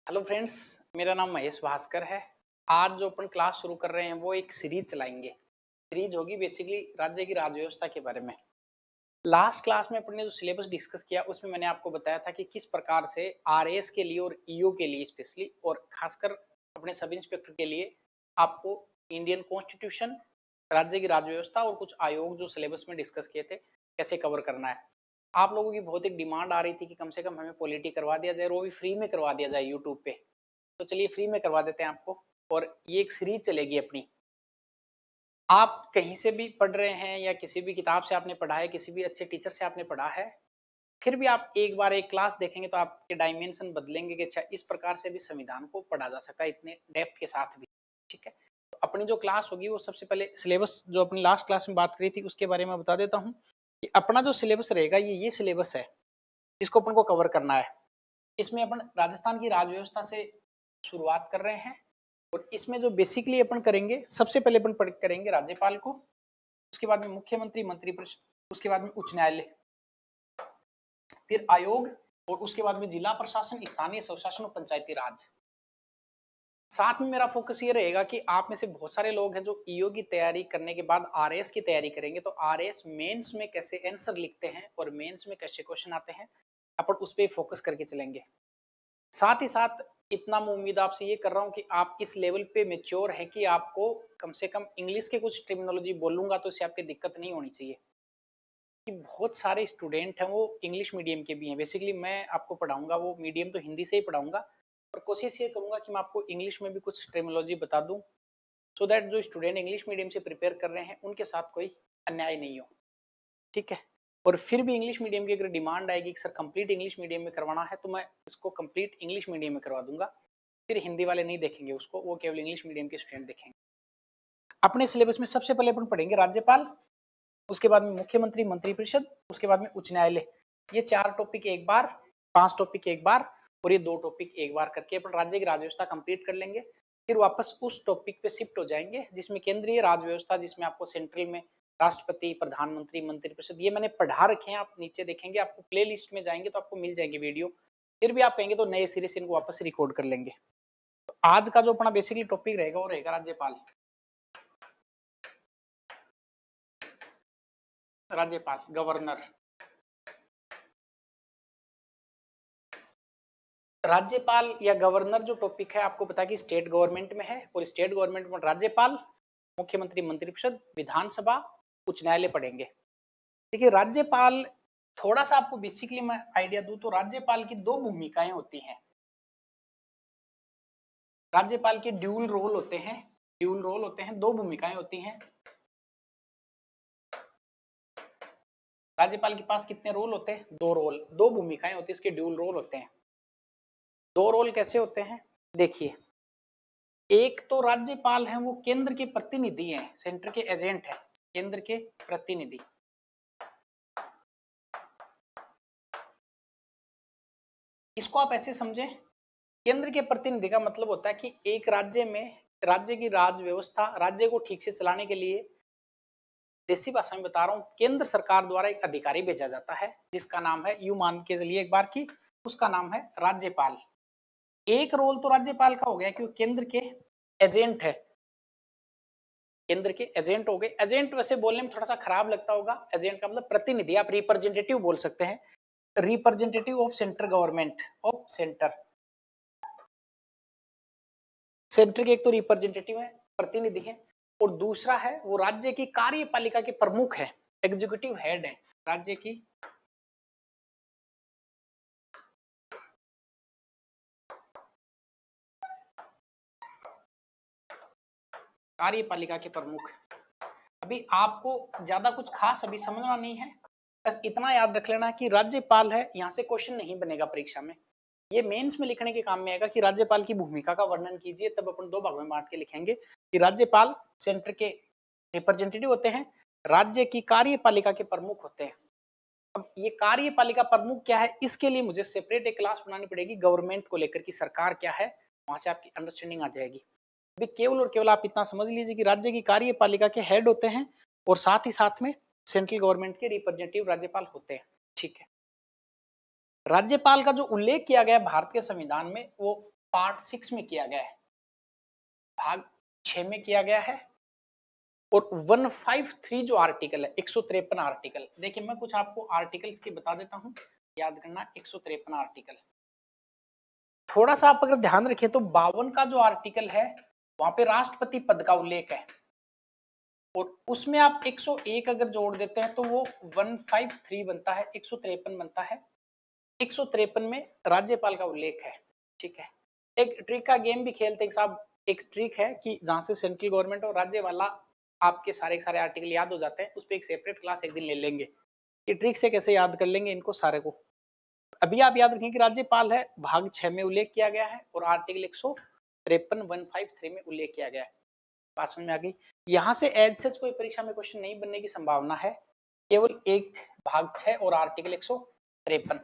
Hello friends, मेरा नाम महेश भास्कर है। आज जो अपन क्लास शुरू कर रहे हैं वो एक सीरीज चलाएंगे। सीरीज होगी बेसिकली राज्य की राज व्यवस्था के बारे में। लास्ट क्लास में अपन ने जो सिलेबस डिस्कस किया उसमें मैंने आपको बताया था कि किस प्रकार से आरएएस के लिए और ईओ के लिए स्पेशली और खासकर अपने सब इंस्पेक्टर के लिए आपको इंडियन कॉन्स्टिट्यूशन, राज्य की राज व्यवस्था और कुछ आयोग जो सिलेबस में डिस्कस किए थे कैसे कवर करना है। आप लोगों की बहुत एक डिमांड आ रही थी कि कम से कम हमें पॉलिटी करवा दिया जाए और वो भी फ्री में करवा दिया जाए यूट्यूब पे। तो चलिए फ्री में करवा देते हैं आपको। और ये एक सीरीज चलेगी अपनी। आप कहीं से भी पढ़ रहे हैं या किसी भी किताब से आपने पढ़ा है, किसी भी अच्छे टीचर से आपने पढ़ा है, फिर भी आप एक बार एक क्लास देखेंगे तो आपके डायमेंशन बदलेंगे कि अच्छा इस प्रकार से भी संविधान को पढ़ा जा सकता है इतने डेप्थ के साथ भी। ठीक है, तो अपनी जो क्लास होगी वो सबसे पहले सिलेबस जो अपनी लास्ट क्लास में बात करी थी उसके बारे में बता देता हूँ कि अपना जो सिलेबस रहेगा ये सिलेबस है, इसको अपन को कवर करना है। इसमें अपन राजस्थान की राज व्यवस्था से शुरुआत कर रहे हैं और इसमें जो बेसिकली अपन करेंगे सबसे पहले अपन करेंगे राज्यपाल को, उसके बाद में मुख्यमंत्री, मंत्री परिषद, उसके बाद में उच्च न्यायालय, फिर आयोग और उसके बाद में जिला प्रशासन, स्थानीय स्वशासन और पंचायती राज। साथ में मेरा फोकस ये रहेगा कि आप में से बहुत सारे लोग हैं जो ईओ की तैयारी करने के बाद आरएएस की तैयारी करेंगे, तो आरएएस मेंस में कैसे आंसर लिखते हैं और मेंस में कैसे क्वेश्चन आते हैं अपन उस पर फोकस करके चलेंगे। साथ ही साथ इतना मैं उम्मीद आपसे ये कर रहा हूँ कि आप इस लेवल पे मेच्योर है कि आपको कम से कम इंग्लिश के कुछ टर्मिनोलॉजी बोलूंगा तो इससे आपकी दिक्कत नहीं होनी चाहिए। कि बहुत सारे स्टूडेंट हैं वो इंग्लिश मीडियम के भी हैं। बेसिकली मैं आपको पढ़ाऊंगा वो मीडियम तो हिंदी से ही पढ़ाऊंगा, और कोशिश ये करूंगा कि मैं आपको इंग्लिश में भी कुछ टर्मिनोलॉजी बता दूं, सो दैट जो स्टूडेंट इंग्लिश मीडियम से प्रिपेयर कर रहे हैं उनके साथ कोई अन्याय नहीं हो। ठीक है, और फिर भी इंग्लिश मीडियम की अगर डिमांड आएगी कि सर कंप्लीट इंग्लिश मीडियम में करवाना है तो मैं इसको कंप्लीट इंग्लिश मीडियम में करवा दूंगा। फिर हिंदी वाले नहीं देखेंगे उसको, वो केवल इंग्लिश मीडियम के स्टूडेंट देखेंगे। अपने सिलेबस में सबसे पहले अपन पढ़ेंगे राज्यपाल, उसके बाद में मुख्यमंत्री, मंत्रिपरिषद, उसके बाद में उच्च न्यायालय। ये 4 टॉपिक एक बार, 5 टॉपिक एक बार और ये 2 टॉपिक एक बार करके अपन राज्य की राज व्यवस्था कंप्लीट कर लेंगे। फिर वापस उस टॉपिक पे शिफ्ट हो जाएंगे जिसमें केंद्रीय राज व्यवस्था, जिसमें आपको सेंट्रल में राष्ट्रपति, प्रधानमंत्री, मंत्रिपरिषद ये मैंने पढ़ा रखे हैं। आप नीचे देखेंगे, आपको प्ले लिस्ट में जाएंगे तो आपको मिल जाएंगे वीडियो। फिर भी आप कहेंगे तो नए सिरे से इनको वापस रिकॉर्ड कर लेंगे। तो आज का जो अपना बेसिकली टॉपिक रहेगा वो रहेगा राज्यपाल। राज्यपाल, गवर्नर। राज्यपाल या गवर्नर जो टॉपिक है आपको पता है कि स्टेट गवर्नमेंट में है, और स्टेट गवर्नमेंट में राज्यपाल, मुख्यमंत्री, मंत्रिपरिषद, विधानसभा, उच्च न्यायालय पढ़ेंगे। देखिए राज्यपाल, थोड़ा सा आपको बेसिकली मैं आइडिया दूं तो राज्यपाल की 2 भूमिकाएं होती हैं। राज्यपाल के ड्यूल रोल होते हैं, 2 भूमिकाएं होती हैं। राज्यपाल के पास कितने रोल होते हैं? 2 रोल, 2 भूमिकाएं होती है, इसके ड्यूल रोल होते हैं। 2 रोल कैसे होते हैं देखिए, एक तो राज्यपाल है वो केंद्र के प्रतिनिधि हैं, सेंटर के एजेंट है, केंद्र के प्रतिनिधि। इसको आप ऐसे समझें, केंद्र के प्रतिनिधि का मतलब होता है कि एक राज्य में राज्य की राज व्यवस्था, राज्य को ठीक से चलाने के लिए, देसी भाषा में बता रहा हूं, केंद्र सरकार द्वारा एक अधिकारी भेजा जाता है जिसका नाम है, यू मान के चलिए एक बार की, उसका नाम है राज्यपाल। एक रोल तो राज्यपाल का हो गया कि वो केंद्र के एजेंट है, केंद्र के एजेंट हो गए। एजेंट वैसे बोलने में थोड़ा सा खराब लगता होगा, एजेंट का मतलब प्रतिनिधि, आप रिप्रेजेंटेटिव बोल सकते हैं, representative of central government, of centre. Centre के एक तो रिप्रेजेंटेटिव है, प्रतिनिधि है, और दूसरा है वो राज्य की कार्यपालिका के प्रमुख है, एग्जीक्यूटिव हेड है राज्य की कार्यपालिका के प्रमुख। अभी आपको ज्यादा कुछ खास अभी समझना नहीं है, बस इतना याद रख लेना कि राज्यपाल है, यहाँ से क्वेश्चन नहीं बनेगा परीक्षा में, ये मेंस में लिखने के काम में आएगा कि राज्यपाल की भूमिका का वर्णन कीजिए। तब अपन 2 भागों में बांट के लिखेंगे कि राज्यपाल सेंटर के रिप्रेजेंटेटिव होते हैं, राज्य की कार्यपालिका के प्रमुख होते हैं। अब ये कार्यपालिका प्रमुख क्या है, इसके लिए मुझे सेपरेट एक क्लास बनानी पड़ेगी गवर्नमेंट को लेकर कि सरकार क्या है, वहां से आपकी अंडरस्टैंडिंग आ जाएगी। अभी केवल और केवल आप इतना समझ लीजिए कि राज्य की कार्यपालिका के हेड होते हैं और साथ ही साथ में सेंट्रल गवर्नमेंट के रिप्रेजेंटेटिव राज्यपाल होते हैं। ठीक है, राज्यपाल का जो उल्लेख किया गया भारत के संविधान में वो पार्ट 6 में किया गया है, भाग 6 में किया गया है। और 153 जो आर्टिकल है, 153 आर्टिकल, देखिए मैं कुछ आपको आर्टिकल्स की बता देता हूं, याद करना 153 आर्टिकल। थोड़ा सा आप अगर ध्यान रखें तो 52 का जो आर्टिकल है वहां पे राष्ट्रपति पद का उल्लेख है, और उसमें आप 101 अगर जोड़ देते हैं तो वो 153 बनता है, 153 बनता है। 153 में राज्यपाल का उल्लेख है, ठीक है। एक ट्रिक का गेम भी खेलते हैं साहब, एक ट्रिक है कि जहां से सेंट्रल गवर्नमेंट और राज्य वाला आपके सारे सारे आर्टिकल याद हो जाते हैं, उस पर एक सेपरेट क्लास एक दिन ले लेंगे, ये ट्रिक से कैसे याद कर लेंगे इनको सारे को। अभी आप याद रखें कि राज्यपाल है, भाग 6 में उल्लेख किया गया है, और आर्टिकल 153 में उल्लेख किया गया है। बात समझ में आ गई। यहां से एज सच कोई परीक्षा में क्वेश्चन नहीं बनने की संभावना है, केवल एक भाग 6 और आर्टिकल 153।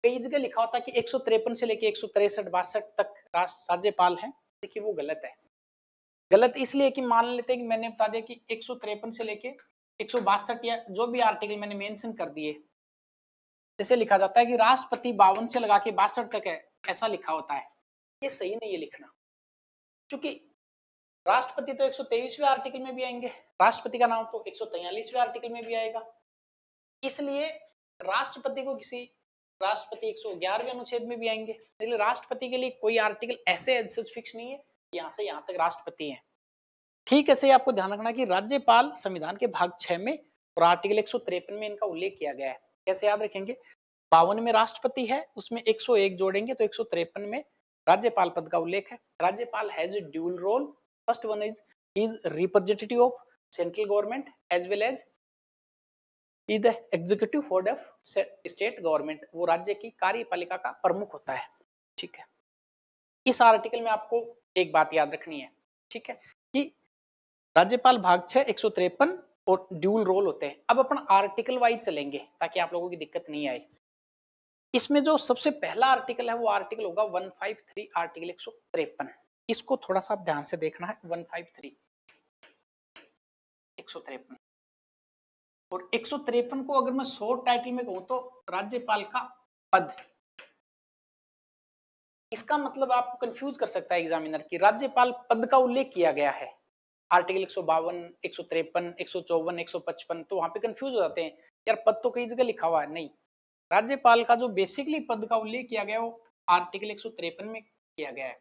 कई जगह लिखा होता है कि 153 से लेके 163 62 तक राज्यपाल हैं, देखिए वो गलत है। गलत इसलिए कि मान लेते हैं कि मैंने बता दिया कि 153 से लेके 162 या जो भी आर्टिकल मैंने मेंशन कर दिए, जैसे लिखा जाता है कि राष्ट्रपति 52 से लगा के 62 तक है, ऐसा लिखा होता है, ये सही नहीं है लिखना, क्योंकि राष्ट्रपति तो 123वें आर्टिकल में भी आएंगे, राष्ट्रपति का नाम तो 143वें आर्टिकल में भी आएगा। इसलिए राष्ट्रपति को किसी राष्ट्रपति 111वें अनुच्छेद में भी आएंगे, इसलिए राष्ट्रपति के लिए कोई आर्टिकल ऐसे फिक्स नहीं है, यहां से यहां तक राष्ट्रपति है। ठीक है, से आपको ध्यान रखना कि राज्यपाल संविधान के भाग 6 में और आर्टिकल 153 में इनका उल्लेख किया गया है। कैसे याद रखेंगे, 52 में राष्ट्रपति है, उसमें 101 जोड़ेंगे तो 153 में राज्यपाल पद का उल्लेख है। राज्यपाल has dual role, first one is representative of central government as well as is the executive body of state government, वो राज्य की कार्यपालिका का प्रमुख होता है, ठीक है। इस आर्टिकल में आपको एक बात याद रखनी है, ठीक है, कि राज्यपाल भाग 6 153 और ड्यूल रोल होते हैं। अब अपन आर्टिकल वाइज चलेंगे ताकि आप लोगों की दिक्कत नहीं आए। इसमें जो सबसे पहला आर्टिकल है वो आर्टिकल होगा 153, आर्टिकल 153। इसको थोड़ा सा ध्यान से देखना है, 153 153 और 153 को अगर मैं शॉर्ट टाइटल में कहूं तो राज्यपाल का पद। इसका मतलब आपको कंफ्यूज कर सकता है एग्जामिनर की, राज्यपाल पद का उल्लेख किया गया है आर्टिकल 152 153 154 155, तो वहां पे कंफ्यूज हो जाते हैं, यार पद तो कई जगह लिखा हुआ है। नहीं, राज्यपाल का जो बेसिकली पद का उल्लेख किया गया वो आर्टिकल 153 में किया गया है।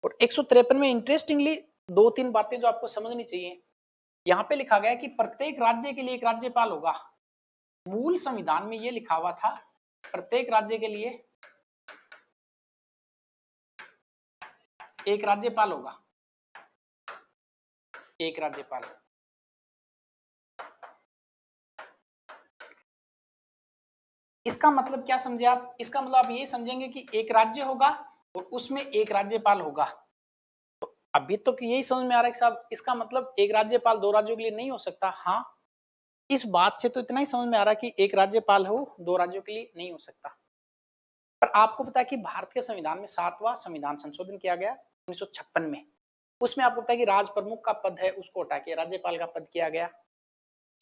और 153 में इंटरेस्टिंगली दो तीन बातें जो आपको समझनी चाहिए, यहाँ पे लिखा गया है कि प्रत्येक राज्य के लिए एक राज्यपाल होगा। मूल संविधान में ये लिखा हुआ था प्रत्येक राज्य के लिए एक राज्यपाल होगा, एक राज्यपाल। इसका मतलब क्या समझे आप, इसका मतलब आप ये समझेंगे कि एक राज्य होगा और उसमें एक राज्यपाल होगा। तो अभी तो यही समझ में आ रहा है कि साहब इसका मतलब एक राज्यपाल दो राज्यों के लिए नहीं हो सकता। हाँ, इस बात से तो इतना ही समझ में आ रहा है कि एक राज्यपाल हो दो राज्यों के लिए नहीं हो सकता। पर आपको पता है कि भारत के संविधान में 7वां संविधान संशोधन किया गया 1956 में, उसमें आपको पता है कि राज प्रमुख का पद है उसको हटा के राज्यपाल का पद किया गया।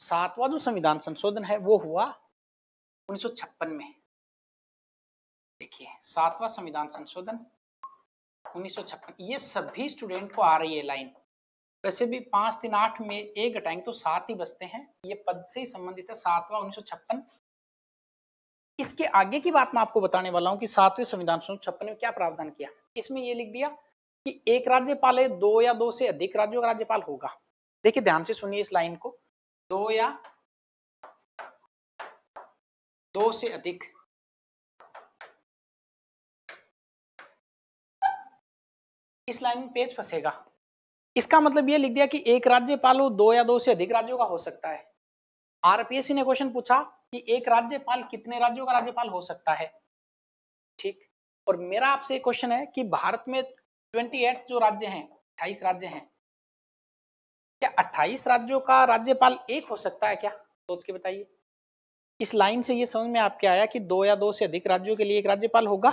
7वां जो संविधान संशोधन है वो हुआ 1956 में। देखिए 7वां संविधान संशोधन 1956, ये सभी स्टूडेंट को आ रही है लाइन। वैसे भी 5 3 8 में एक घटाएंगे तो 7 ही बचते हैं, ये पद से ही संबंधित है 7वां 1956। इसके आगे की बात मैं आपको बताने वाला हूं कि 7वें संविधान 1956 में क्या प्रावधान किया। इसमें यह लिख दिया कि एक राज्यपाल है, दो या दो से अधिक राज्यों का राज्यपाल होगा। देखिए ध्यान से सुनिए इस लाइन को, दो या दो से अधिक, इस लाइन में पेज फंसेगा। इसका मतलब ये लिख दिया कि एक राज्यपाल हो, दो या दो से अधिक राज्यों का हो सकता है। आरपीएससी ने क्वेश्चन पूछा कि एक राज्यपाल कितने राज्यों का राज्यपाल हो सकता है, ठीक। और मेरा आपसे क्वेश्चन है कि भारत में 28 जो राज्य हैं, 28 राज्य हैं, क्या 28 राज्यों का राज्यपाल एक हो सकता है क्या? सोच के बताइए। इस लाइन से ये समझ में आपके आया कि दो या दो से अधिक राज्यों के लिए एक राज्यपाल होगा।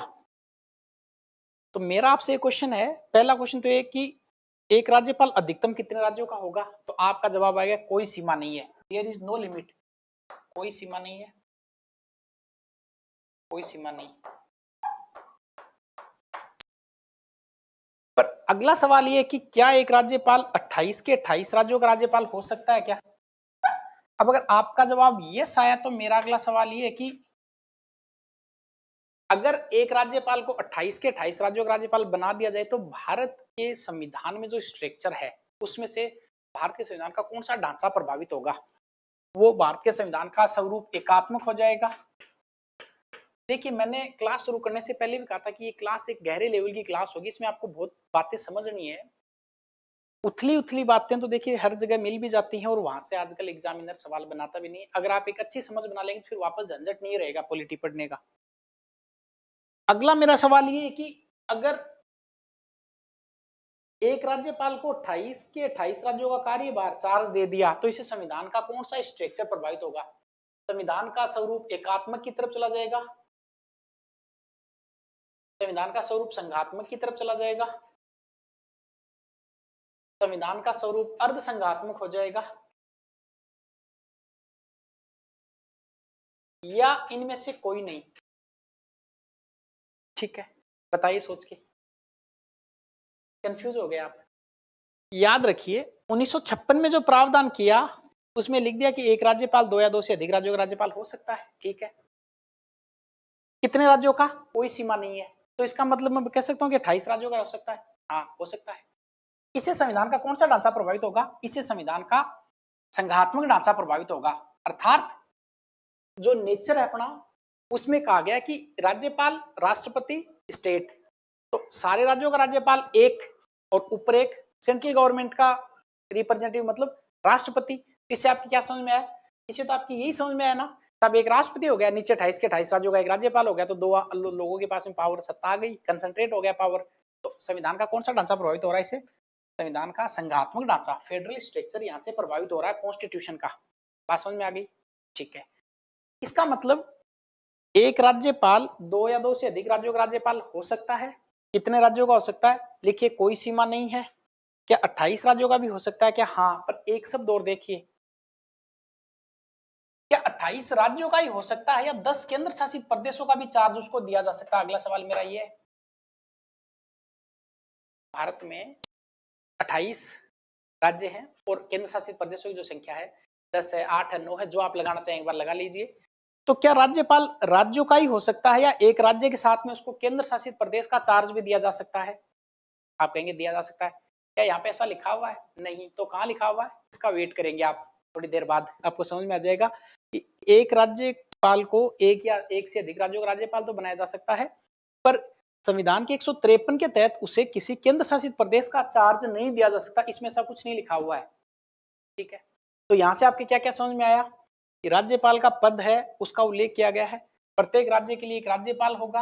तो मेरा आपसे क्वेश्चन है, पहला क्वेश्चन तो ये कि एक राज्यपाल अधिकतम कितने राज्यों का होगा, तो आपका जवाब आएगा कोई सीमा नहीं है, देयर इज नो लिमिट, कोई सीमा नहीं है, कोई सीमा नहीं। पर अगला सवाल ये है कि क्या एक राज्यपाल 28 के 28 राज्यों का राज्यपाल हो सकता है क्या? अब अगर आपका जवाब यस आया तो मेरा अगला सवाल ये है कि अगर एक राज्यपाल को 28 के 28 राज्यों का राज्यपाल बना दिया जाए तो भारत के संविधान में जो स्ट्रक्चर है उसमें से भारत के संविधान का कौन सा ढांचा प्रभावित होगा? वो भारत के संविधान का स्वरूप एकात्मक हो जाएगा। देखिए, मैंने क्लास शुरू करने से पहले भी कहा था कि ये क्लास एक गहरे लेवल की क्लास होगी, इसमें आपको बहुत बातें समझनी है। उथली उथली बातें तो देखिए हर जगह मिल भी जाती हैं और वहां से आजकल एग्जामिनर सवाल बनाता भी नहीं है। अगर आप एक अच्छी समझ बना लेंगे फिर वापस झंझट नहीं रहेगा पॉलिटी पढ़ने का। अगला मेरा सवाल ये है कि अगर एक राज्यपाल को 28 के 28 राज्यों का कार्यभार चार्ज दे दिया तो इसे संविधान का कौन सा स्ट्रक्चर प्रभावित होगा? संविधान का स्वरूप एकात्मक की तरफ चला जाएगा, संविधान का स्वरूप संघात्मक की तरफ चला जाएगा, संविधान का स्वरूप अर्ध संघात्मक हो जाएगा, या इनमें से कोई नहीं? ठीक है, बताइए सोच के। कंफ्यूज हो गए आप? याद रखिए 1956 में जो प्रावधान किया उसमें लिख दिया कि एक राज्यपाल 2 या 2 से अधिक राज्यों का राज्यपाल हो सकता है। ठीक है, कितने राज्यों का कोई सीमा नहीं है, तो इसका मतलब मैं कह सकता हूँ कि 28 राज्यों का हो सकता है। हाँ, हो सकता है। इससे संविधान का कौन सा ढांचा प्रभावित होगा? इससे संविधान का संघात्मक ढांचा प्रभावित होगा। अर्थात जो नेचर है अपना उसमें कहा गया कि राज्यपाल, राष्ट्रपति, स्टेट, तो सारे राज्यों का राज्यपाल एक और ऊपर एक सेंट्रल गवर्नमेंट का रिप्रेजेंटेटिव मतलब राष्ट्रपति। इससे आपकी क्या समझ में आया? इससे तो आपकी यही समझ में आया ना, तब एक राष्ट्रपति हो गया, नीचे 28 के 28 राज्यों का एक राज्यपाल हो गया, तो दो लोगों के पास में पावर, सत्ता आ गई, कंसंट्रेट हो गया पावर। तो संविधान का कौन सा ढांचा प्रभावित हो रहा है? इससे संविधान का संघात्मक ढांचा, फेडरल स्ट्रक्चर यहां से प्रभावित हो रहा है, कॉन्स्टिट्यूशन का। बात समझ में आ गई? ठीक है, इसका मतलब एक राज्यपाल 2 या 2 से अधिक राज्यों का राज्यपाल हो सकता है। कितने राज्यों का हो सकता है? लिखिए, कोई सीमा नहीं है। क्या 28 राज्यों का भी हो सकता है क्या? हाँ, पर एक शब्द और देखिए, क्या 28 राज्यों का ही हो सकता है या 10 केंद्र शासित प्रदेशों का भी चार्ज उसको दिया जा सकता है? अगला सवाल मेरा ये है। भारत में 28 राज्य हैं और केंद्र शासित प्रदेशों की जो संख्या है 10 है, 8 है, 9 है, जो आप लगाना चाहें एक बार लगा लीजिए। तो क्या राज्यपाल राज्यों का ही हो सकता है या एक राज्य के साथ में उसको केंद्र शासित प्रदेश का चार्ज भी दिया जा सकता है? आप कहेंगे दिया जा सकता है, क्या यहाँ पे ऐसा लिखा हुआ है? नहीं, तो कहाँ लिखा हुआ है? इसका वेट करेंगे आप, थोड़ी देर बाद आपको समझ में आ जाएगा कि एक राज्यपाल को एक या एक से अधिक राज्यों का राज्यपाल तो बनाया जा सकता है, पर संविधान के 153 के तहत उसे किसी केंद्र शासित प्रदेश का चार्ज नहीं दिया जा सकता। इसमें ऐसा कुछ नहीं लिखा हुआ है। ठीक है, तो यहाँ से आपके क्या क्या समझ में आया कि राज्यपाल का पद है उसका उल्लेख किया गया है, प्रत्येक राज्य के लिए एक राज्यपाल होगा।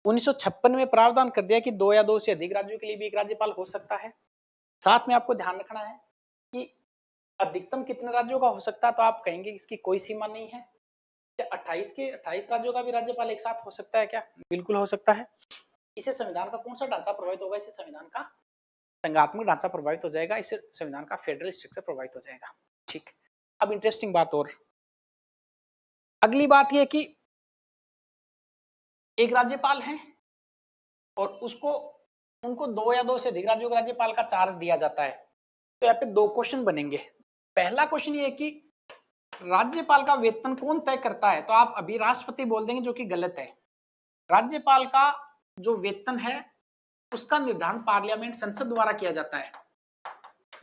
1956 में प्रावधान कर दिया कि 2 या 2 से अधिक राज्यों के लिए भी एक राज्यपाल हो सकता है। साथ में आपको ध्यान रखना है कि अधिकतम कितने राज्यों का हो सकता है, तो आप कहेंगे इसकी कोई सीमा नहीं है। क्या 28 के 28 राज्यों का भी राज्यपाल एक साथ हो सकता है क्या? बिल्कुल हो सकता है। इसे संविधान का कौन सा ढांचा प्रभावित होगा? इसे संविधान का संघात्मक ढांचा प्रभावित हो जाएगा, इससे संविधान का फेडरल स्ट्रक्चर प्रभावित हो जाएगा। ठीक, अब इंटरेस्टिंग बात और अगली बात यह कि एक राज्यपाल है और उसको उनको 2 या 2 से अधिक राज्यों के राज्यपाल का चार्ज दिया जाता है। तो यहाँ पे 2 क्वेश्चन बनेंगे। पहला क्वेश्चन ये है कि राज्यपाल का वेतन कौन तय करता है? तो आप अभी राष्ट्रपति बोल देंगे, जो कि गलत है। राज्यपाल का जो वेतन है उसका निर्धारण पार्लियामेंट, संसद द्वारा किया जाता है।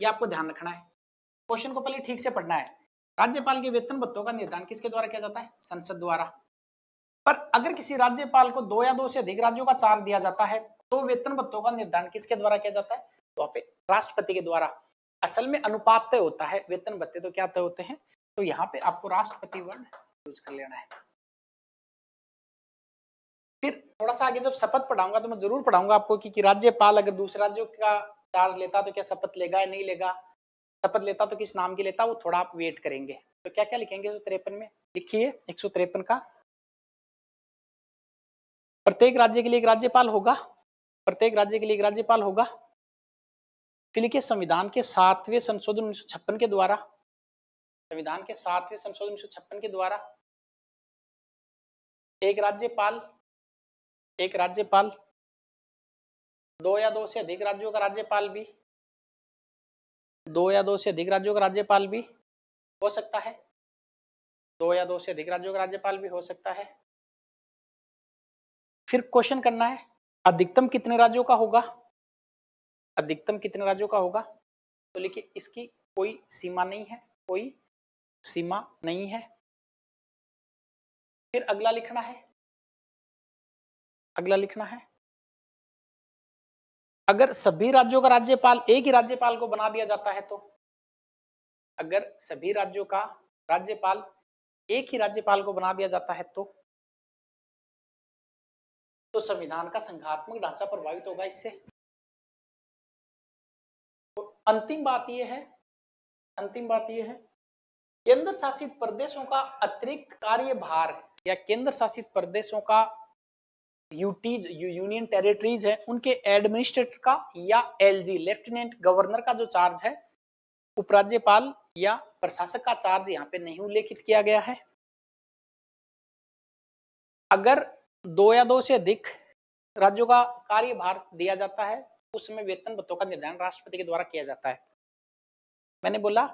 ये आपको ध्यान रखना है, क्वेश्चन को पहले ठीक से पढ़ना है। राज्यपाल के वेतन भत्तों का निर्धारण किसके द्वारा किया जाता है? संसद द्वारा। पर अगर किसी राज्यपाल को 2 या 2 से अधिक राज्यों का चार्ज दिया जाता है तो वेतन भत्तों का निर्धारण किसके द्वारा किया जाता है? तो वहां पे राष्ट्रपति के द्वारा। असल में अनुपात तय होता है, वेतन भत्ते तो क्या तय होते हैं, तो यहाँ पे आपको राष्ट्रपति वर्ड यूज कर लेना है। फिर थोड़ा सा आगे जब शपथ पढ़ाऊंगा तो मैं जरूर पढ़ाऊंगा आपको कि राज्यपाल अगर दूसरे राज्यों का चार्ज लेता तो क्या शपथ लेगा या नहीं लेगा, शपथ लेता तो किस नाम की लेता, वो थोड़ा आप वेट करेंगे। तो क्या क्या लिखेंगे 153 में? लिखिए 153 का, प्रत्येक राज्य के लिए एक राज्यपाल होगा, प्रत्येक राज्य के लिए एक राज्यपाल होगा। फिर लिखिए संविधान के 7वें संशोधन 1956 के द्वारा, संविधान के 7वें संशोधन 1956 के द्वारा एक राज्यपाल 2 या 2 से अधिक राज्यों का राज्यपाल भी, 2 या 2 से अधिक राज्यों का राज्यपाल भी हो सकता है, 2 या 2 से अधिक राज्यों का राज्यपाल भी हो सकता है। फिर क्वेश्चन करना है अधिकतम कितने राज्यों का होगा, अधिकतम कितने राज्यों का होगा, तो लिखिए इसकी कोई सीमा नहीं है, कोई सीमा नहीं है। फिर अगला लिखना है, अगला लिखना है अगर सभी राज्यों का राज्यपाल एक ही राज्यपाल को बना दिया जाता है तो, अगर सभी राज्यों का राज्यपाल एक ही राज्यपाल को बना दिया जाता है तो संविधान का संघात्मक ढांचा प्रभावित होगा इससे। तो अंतिम बात यह है, अंतिम बात यह है केंद्र शासित प्रदेशों का अतिरिक्त कार्यभार या केंद्र शासित प्रदेशों का यूटीज यूनियन टेरिटरीज है उनके एडमिनिस्ट्रेटर का या एलजी लेफ्टिनेंट गवर्नर का जो चार्ज है, उपराज्यपाल या प्रशासक का चार्ज यहाँ पे नहीं उल्लेखित किया गया है। अगर 2 या 2 से अधिक राज्यों का कार्यभार दिया जाता है उस समय वेतन भत्तों का निर्धारण राष्ट्रपति के द्वारा किया जाता है। मैंने बोला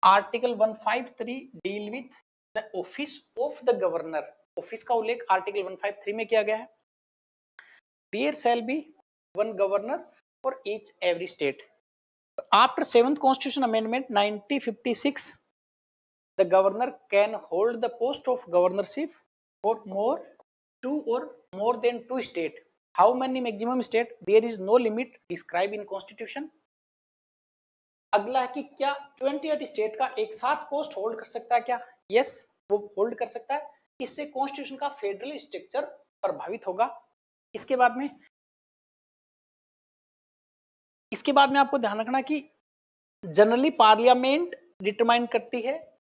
article 153 deal with the office of the governor, office का उल्लेख आर्टिकल 153 में किया गया है। There shall be one governor for each every state. After 7th Constitution Amendment 1956, the governor can hold the post of governorship for more 2 or more than 2 states. How many maximum state? There is no limit described in Constitution. अगला है कि क्या 28 state का एक साथ post hold कर सकता है क्या? यस, वो होल्ड कर सकता है। इससे कॉन्स्टिट्यूशन का फेडरल स्ट्रक्चर प्रभावित होगा। इसके बाद में आपको ध्यान रखना कि जनरली पार्लियामेंट डिटरमाइन करती है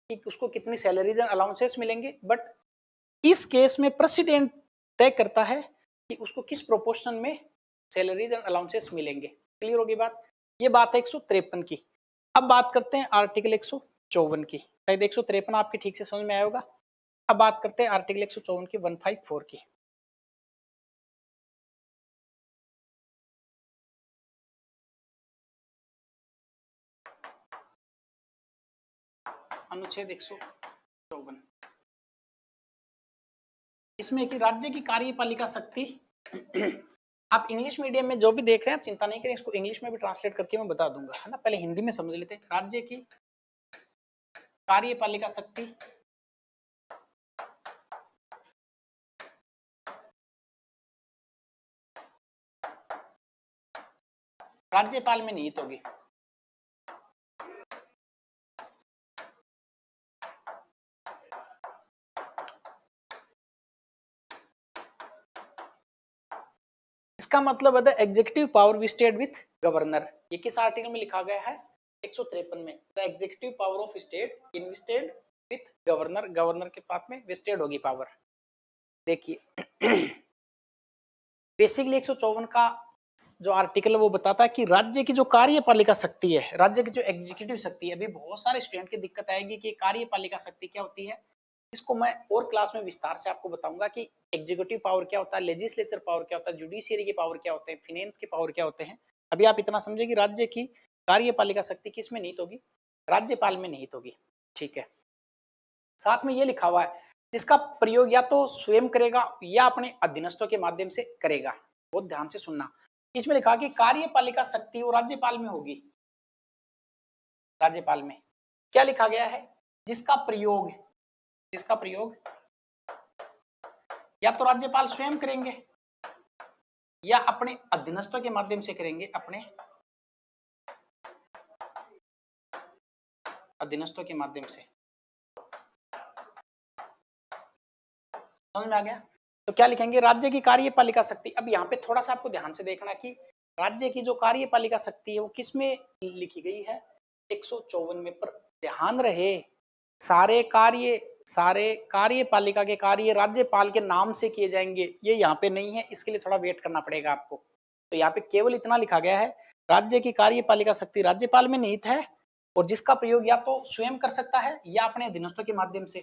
कि उसको कितनी सैलरीज एंड अलाउंसेस मिलेंगे, बट इस केस में प्रेसिडेंट तय करता है कि उसको किस प्रोपोर्शन में सैलरीज एंड अलाउंसेस मिलेंगे। क्लियर होगी बात? ये बात है 153 की। अब बात करते हैं आर्टिकल 154 की। शायद 153 आपके ठीक से समझ में आया होगा। अब बात करते हैं आर्टिकल 154 की 154 की। अनुच्छेद 154 इसमें कि राज्य की कार्यपालिका शक्ति आप इंग्लिश मीडियम में जो भी देख रहे हैं आप चिंता नहीं करें, इसको इंग्लिश में भी ट्रांसलेट करके मैं बता दूंगा, है ना। पहले हिंदी में समझ लेते हैं। राज्य की कार्यपालिका शक्ति राज्यपाल में निहित होगी। इसका मतलब है the executive power vested with governor. ये किस आर्टिकल में लिखा गया है? 153 में। The executive power of state invested with governor, governor के पास में वेस्टेड होगी पावर। देखिए बेसिकली 154 का जो आर्टिकल है वो बताता है कि राज्य की जो कार्यपालिका शक्ति है, राज्य की जो एग्जीक्यूटिव शक्ति है, अभी बहुत सारे स्टूडेंट की दिक्कत आएगी कि कार्यपालिका शक्ति क्या होती है। इसको मैं और क्लास में विस्तार से आपको बताऊंगा कि एग्जीक्यूटिव पावर क्या होता है, लेजिस्लेचर पावर क्या होता है, जुडिशियरी की पावर क्या होते हैं, फिनेंस की पावर क्या होते हैं। अभी आप इतना समझे कि राज्य की कार्यपालिका शक्ति किस में निहित होगी? राज्यपाल में निहित होगी। ठीक है, साथ में ये लिखा हुआ है जिसका प्रयोग या तो स्वयं करेगा या अपने अधीनस्थों के माध्यम से करेगा। बहुत ध्यान से सुनना, इसमें लिखा कि कार्यपालिका शक्ति वो राज्यपाल में होगी। राज्यपाल में क्या लिखा गया है? जिसका प्रयोग या तो राज्यपाल स्वयं करेंगे या अपने अधीनस्थों के माध्यम से करेंगे, अपने अधीनस्थों के माध्यम से। समझ में आ गया? तो क्या लिखेंगे? राज्य की कार्यपालिका शक्ति। अब यहाँ पे थोड़ा सा आपको ध्यान से देखना कि राज्य की जो कार्यपालिका शक्ति है वो किस में लिखी गई है? 154 में। पर ध्यान रहे सारे कार्यपालिका के कार्य राज्यपाल के नाम से किए जाएंगे, ये यहाँ पे नहीं है। इसके लिए थोड़ा वेट करना पड़ेगा आपको। तो यहाँ पे केवल इतना लिखा गया है राज्य की कार्यपालिका शक्ति राज्यपाल में निहित है और जिसका प्रयोग या तो स्वयं कर सकता है या अपने अधीनस्थों के माध्यम से।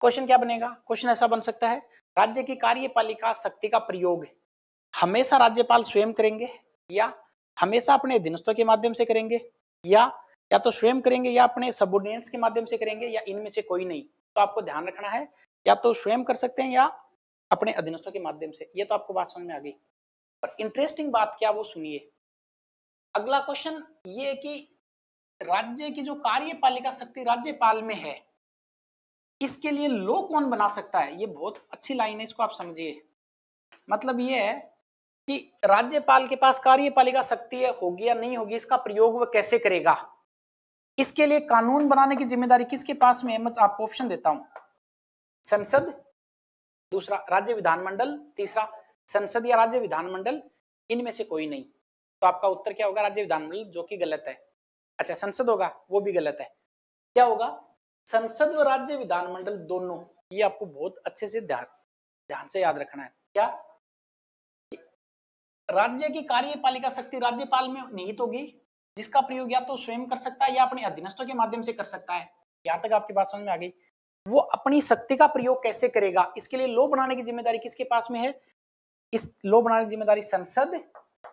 क्वेश्चन क्या बनेगा? क्वेश्चन ऐसा बन सकता है राज्य की कार्यपालिका शक्ति का प्रयोग हमेशा राज्यपाल स्वयं करेंगे, या हमेशा अपने अधीनस्थों के माध्यम से करेंगे, या तो स्वयं करेंगे या अपने सबऑर्डिनेट्स के माध्यम से करेंगे, या इनमें से कोई नहीं। तो आपको ध्यान रखना है, या तो स्वयं कर सकते हैं या अपने अधीनस्थों के माध्यम से। ये तो आपको बात समझ में आ गई। पर इंटरेस्टिंग बात क्या वो सुनिए। अगला क्वेश्चन ये है कि राज्य की जो कार्यपालिका शक्ति राज्यपाल में है, इसके लिए लॉ कौन बना सकता है? ये बहुत अच्छी लाइन है, इसको आप समझिए। मतलब ये है कि राज्यपाल के पास कार्यपालिका शक्ति होगी या नहीं होगी, इसका प्रयोग वह कैसे करेगा, इसके लिए कानून बनाने की जिम्मेदारी किसके पास में है? मैं आपको ऑप्शन देता हूं, संसद, दूसरा राज्य विधानमंडल, तीसरा संसद या राज्य विधानमंडल, इनमें से कोई नहीं। तो आपका उत्तर क्या होगा? राज्य विधानमंडल, जो कि गलत है। अच्छा, संसद होगा, वो भी गलत है। क्या होगा? संसद व राज्य विधानमंडल दोनों। ये आपको बहुत अच्छे से ध्यान से याद रखना है। क्या? राज्य की कार्यपालिका शक्ति राज्यपाल में निहित होगी, जिसका प्रयोग या तो स्वयं कर सकता है या अपने अधीनस्थों के माध्यम से कर सकता है। यहां तक आपकी बात समझ में आ गई। वो अपनी शक्ति का प्रयोग कैसे करेगा, इसके लिए लॉ बनाने की जिम्मेदारी किसके पास में है? इस लॉ बनाने की जिम्मेदारी संसद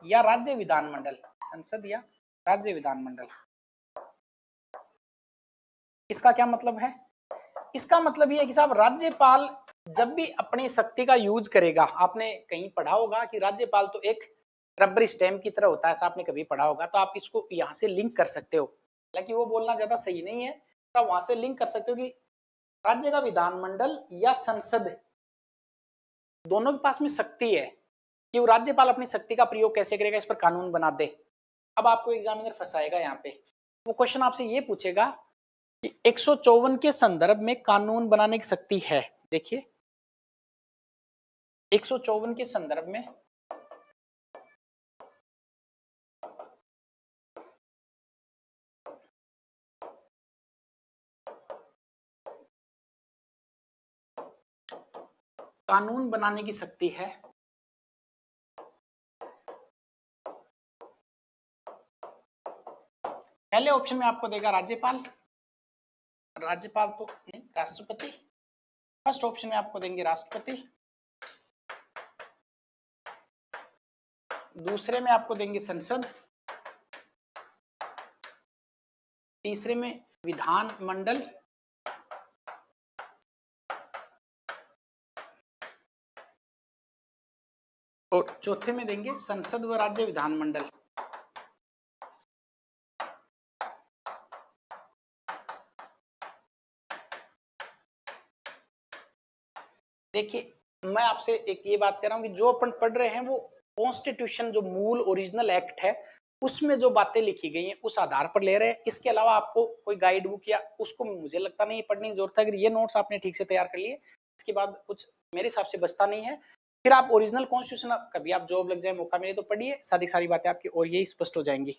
या राज्य विधानमंडल, संसद या राज्य विधानमंडल। इसका क्या मतलब है? इसका मतलब ये है कि साहब राज्यपाल जब भी अपनी शक्ति का यूज करेगा, आपने कहीं पढ़ा होगा कि राज्यपाल तो एक रबर स्टैम्प की तरह होता है, ऐसा आपने कभी पढ़ा होगा, तो आप इसको यहां से लिंक कर सकते हो। हालांकि वो बोलना ज्यादा सही नहीं है, तो आप वहां से लिंक कर सकते हो कि राज्य का विधानमंडल या संसद दोनों के पास में शक्ति है कि वो राज्यपाल अपनी शक्ति का प्रयोग कैसे करेगा, इस पर कानून बना दे। अब आपको एग्जामिनर फंसाएगा यहाँ पे, वो क्वेश्चन आपसे ये पूछेगा कि 154 के संदर्भ में कानून बनाने की शक्ति है। देखिए 154 के संदर्भ में कानून बनाने की शक्ति है। पहले ऑप्शन में आपको देगा राज्यपाल, राज्यपाल तो नहीं, राष्ट्रपति। फर्स्ट ऑप्शन में आपको देंगे राष्ट्रपति, दूसरे में आपको देंगे संसद, तीसरे में विधानमंडल, और चौथे में देंगे संसद व राज्य विधानमंडल। देखिए मैं आपसे एक ये बात कर रहा हूं कि जो अपन पढ़ रहे हैं वो कॉन्स्टिट्यूशन, जो मूल ओरिजिनल एक्ट है, उसमें जो बातें लिखी गई हैं उस आधार पर ले रहे हैं। इसके अलावा आपको कोई गाइड बुक या उसको मुझे लगता नहीं पढ़ने की जरूरत है। अगर ये नोट्स आपने ठीक से तैयार कर लिए, इसके बाद कुछ मेरे हिसाब से बचता नहीं है। फिर आप ओरिजिनल कॉन्स्टिट्यूशन, कभी आप जॉब लग जाए, मौका मिले तो पढ़िए, सारी बातें आपकी और यही स्पष्ट हो जाएंगी।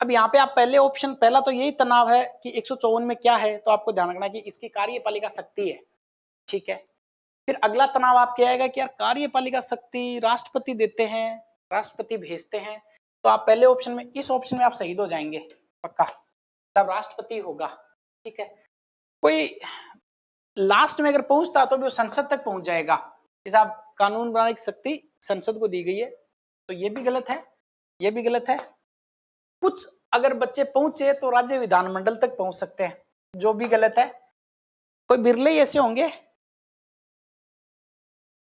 अब यहाँ पे आप पहले ऑप्शन, पहला तो यही तनाव है कि 154 में क्या है, तो आपको ध्यान रखना कि इसकी कार्यपालिका शक्ति है, ठीक है। फिर अगला तनाव आपके आएगा कि यार कार्यपालिका शक्ति राष्ट्रपति देते हैं, राष्ट्रपति भेजते हैं, तो आप पहले ऑप्शन में, इस ऑप्शन में आप शहीद हो जाएंगे पक्का, तब राष्ट्रपति होगा, ठीक है। कोई लास्ट में अगर पहुंचता तो भी वो संसद तक पहुंच जाएगा, आप कानून बनाने की शक्ति संसद को दी गई है, तो ये भी गलत है, ये भी गलत है। कुछ अगर बच्चे पहुंचे तो राज्य विधानमंडल तक पहुंच सकते हैं, जो भी गलत है। कोई बिरले ही ऐसे होंगे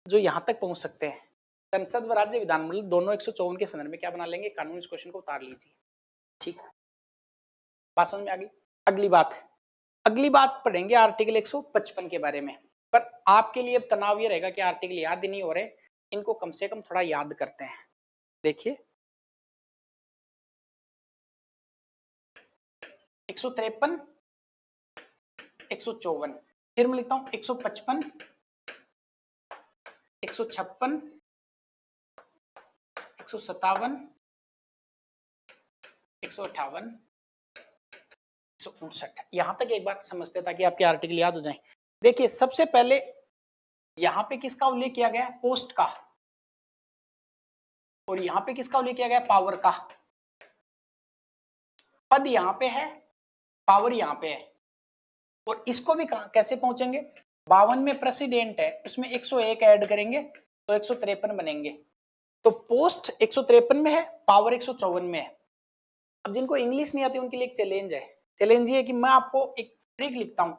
जो यहां तक पहुंच सकते हैं। संसद व राज्य विधानमंडल दोनों 154 के संदर्भ में क्या बना लेंगे, कानून। इस क्वेश्चन को उतार लीजिए, ठीक। बात समझ में आ गई। अगली बात पढ़ेंगे आर्टिकल 155 के बारे में। पर आपके लिए तनाव ये रहेगा कि आर्टिकल याद ही नहीं हो रहे, इनको कम से कम थोड़ा याद करते हैं। देखिए 153, 154, फिर मैं लिखता हूं 155, 156, 157, 158, 159। यहां तक एक बार समझते ताकि आपके आर्टिकल याद हो जाएं। देखिए सबसे पहले यहां पे किसका उल्लेख किया गया है, पोस्ट का, और यहां पे किसका उल्लेख किया गया है, पावर का। पद यहां पे है, पावर यहां पे है, और इसको भी कैसे पहुंचेंगे, 52 में प्रेसिडेंट है, उसमें 101 ऐड करेंगे तो 153 बनेंगे। तो पोस्ट 153 में है, पावर 154 में है। अब जिनको इंग्लिश नहीं आती उनके लिए एक चैलेंज है। चैलेंज ये है कि मैं आपको एक ट्रिक लिखता हूं,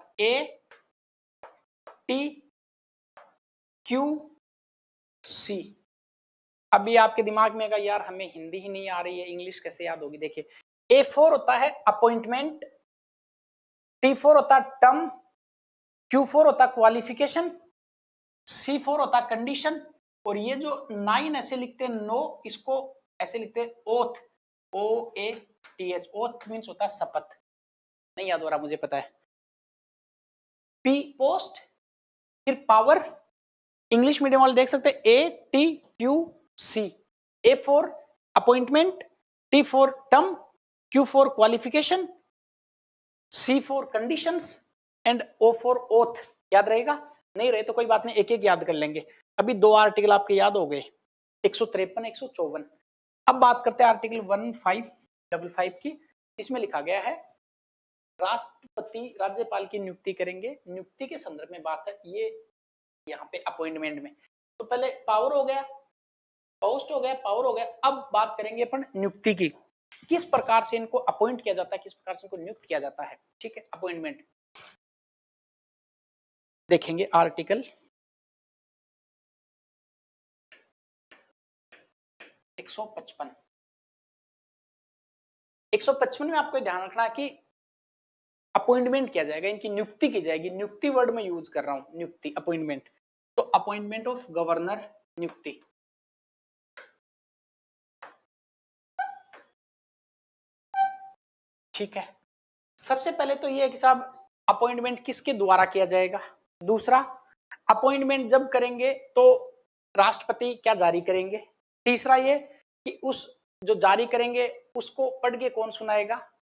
ATQC। अभी आपके दिमाग में आएगा यार हमें हिंदी ही नहीं आ रही है, इंग्लिश कैसे याद होगी। देखिए, A4 होता है अपॉइंटमेंट, T4 होता है टर्म, Q4 होता है क्वालिफिकेशन, C4 होता है कंडीशन, और ये जो 9 ऐसे लिखते हैं नो, इसको ऐसे लिखते हैं ओथ, OATH। ओथ मीन्स होता है शपथ। नहीं याद हो रहा मुझे पता है। P पोस्ट, फिर पावर, इंग्लिश मीडियम वाले देख सकते हैं ATQC। A4 appointment, T4 term, Q4 qualification, C4 conditions and O4 oath. याद रहेगा? नहीं रहे तो कोई बात नहीं, एक एक याद कर लेंगे। अभी 2 आर्टिकल आपके याद हो गए, 153 154। अब बात करते हैं आर्टिकल 1555 की। इसमें लिखा गया है राष्ट्रपति राज्यपाल की नियुक्ति करेंगे। नियुक्ति के संदर्भ में बात है ये यहाँ पे अपॉइंटमेंट में। तो पहले पावर हो गया, पोस्ट हो गया, पावर हो गया। अब बात करेंगे अपन नियुक्ति की, किस प्रकार से इनको अपॉइंट किया जाता है, किस प्रकार से इनको नियुक्त किया जाता है। ठीक है, अपॉइंटमेंट देखेंगे आर्टिकल 155। 155 में आपको ध्यान रखना है कि अपॉइंटमेंट किया जाएगा, इनकी नियुक्ति की जाएगी। नियुक्ति वर्ड में यूज कर रहा हूं, नियुक्ति, अपॉइंटमेंट। तो अपॉइंटमेंट ऑफ गवर्नर, नियुक्ति। ठीक है, सबसे पहले तो ये है कि साहब अपॉइंटमेंट किसके द्वारा किया जाएगा। दूसरा, अपॉइंटमेंट जब करेंगे तो राष्ट्रपति क्या जारी करेंगे। तीसरा ये कि उस जो जारी करेंगे उसको पढ़ के कौन सुनाएगा।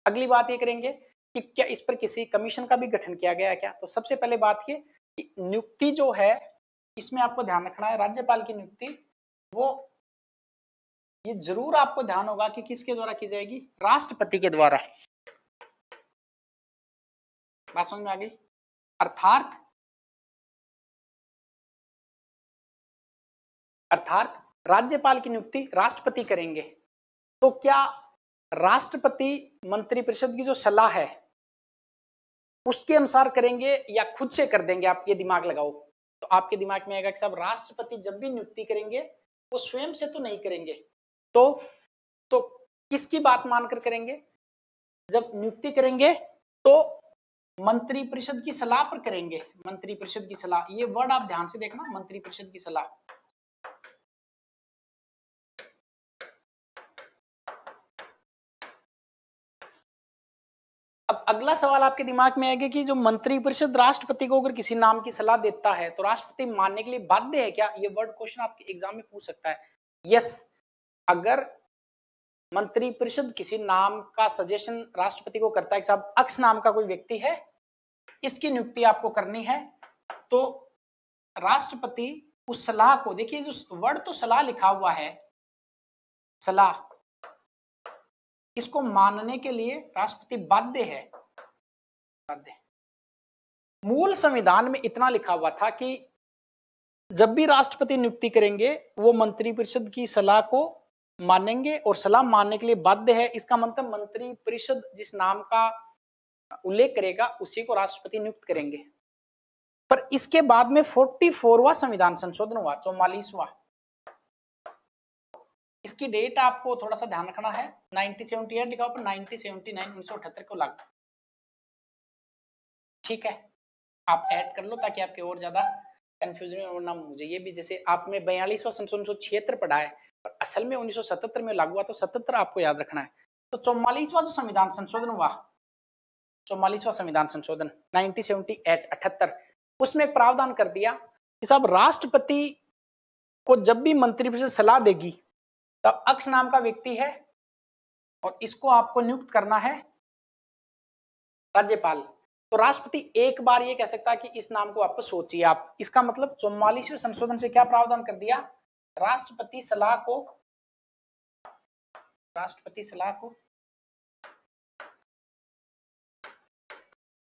अगली बात ये करेंगे कि क्या इस पर किसी कमीशन का भी गठन किया गया है क्या। तो सबसे पहले बात ये कि नियुक्ति जो है इसमें आपको ध्यान रखना है, राज्यपाल की नियुक्ति वो ये जरूर आपको ध्यान होगा कि किसके द्वारा की जाएगी, राष्ट्रपति के द्वारा। बात समझ में आ गई। अर्थात राज्यपाल की नियुक्ति राष्ट्रपति करेंगे। तो क्या राष्ट्रपति मंत्रिपरिषद की जो सलाह है उसके अनुसार करेंगे या खुद से कर देंगे, आप ये दिमाग लगाओ। तो आपके दिमाग में आएगा कि साहब राष्ट्रपति जब भी नियुक्ति करेंगे वो स्वयं से तो नहीं करेंगे। तो किसकी बात मानकर करेंगे। जब नियुक्ति करेंगे तो मंत्रिपरिषद की सलाह पर करेंगे। मंत्रिपरिषद की सलाह, ये वर्ड आप ध्यान से देखना, मंत्रिपरिषद की सलाह। अब अगला सवाल आपके दिमाग में आएगा कि जो मंत्रिपरिषद राष्ट्रपति को अगर किसी नाम की सलाह देता है तो राष्ट्रपति मानने के लिए बाध्य है क्या। ये वर्ड क्वेश्चन आपके एग्जाम में पूछ सकता है। यस, अगर मंत्रिपरिषद किसी नाम का सजेशन राष्ट्रपति को करता है कि साहब अक्स नाम का कोई व्यक्ति है, इसकी नियुक्ति आपको करनी है, तो राष्ट्रपति उस सलाह को, देखिए जो वर्ड तो सलाह लिखा हुआ है, सलाह, इसको मानने के लिए राष्ट्रपति बाध्य है। बाध्य। मूल संविधान में इतना लिखा हुआ था कि जब भी राष्ट्रपति नियुक्ति करेंगे वो मंत्रिपरिषद की सलाह को मानेंगे और सलाह मानने के लिए बाध्य है। इसका मतलब मंत्रिपरिषद जिस नाम का उल्लेख करेगा उसी को राष्ट्रपति नियुक्त करेंगे। पर इसके बाद में 44वां संविधान संशोधन हुआ, 44वां। इसकी डेट आपको थोड़ा सा ध्यान रखना है, 1978 लिखा पर 1979 1978 को लागू। ठीक है, आप ऐड कर लो ताकि आपके और ज्यादा कंफ्यूजन ना मुझे। ये भी जैसे आपने 42वां संशोधन 1976 पढ़ा है पर असल में 1977 में लागू हुआ, तो 77 आपको याद रखना है। तो 44वां जो संविधान संशोधन हुआ, 44वां संविधान संशोधन 1978 78, उसमें एक प्रावधान कर दिया कि साहब राष्ट्रपति को जब भी मंत्रिपरिषद सलाह देगी तब अक्स नाम का व्यक्ति है और इसको आपको नियुक्त करना है राज्यपाल। तो राष्ट्रपति एक बार ये कह सकता है कि इस नाम को आपको सोचिए आप। इसका मतलब 44वें संशोधन से क्या प्रावधान कर दिया, राष्ट्रपति सलाह को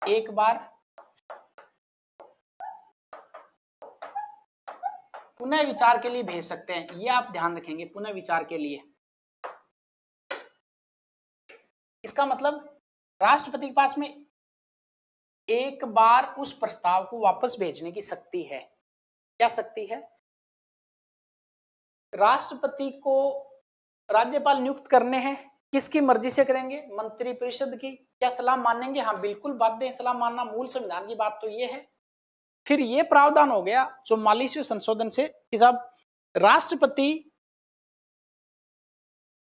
एक बार पुनः विचार के लिए भेज सकते हैं, ये आप ध्यान रखेंगे, पुनः विचार के लिए। इसका मतलब राष्ट्रपति के पास में एक बार उस प्रस्ताव को वापस भेजने की शक्ति है। क्या शक्ति है? राष्ट्रपति को राज्यपाल नियुक्त करने हैं, किसकी मर्जी से करेंगे? मंत्रिपरिषद की। क्या सलाह मानेंगे? हाँ बिल्कुल बाध्य है सलाह मानना, मूल संविधान की बात तो ये है। फिर ये प्रावधान हो गया 44वें संशोधन से कि साहब राष्ट्रपति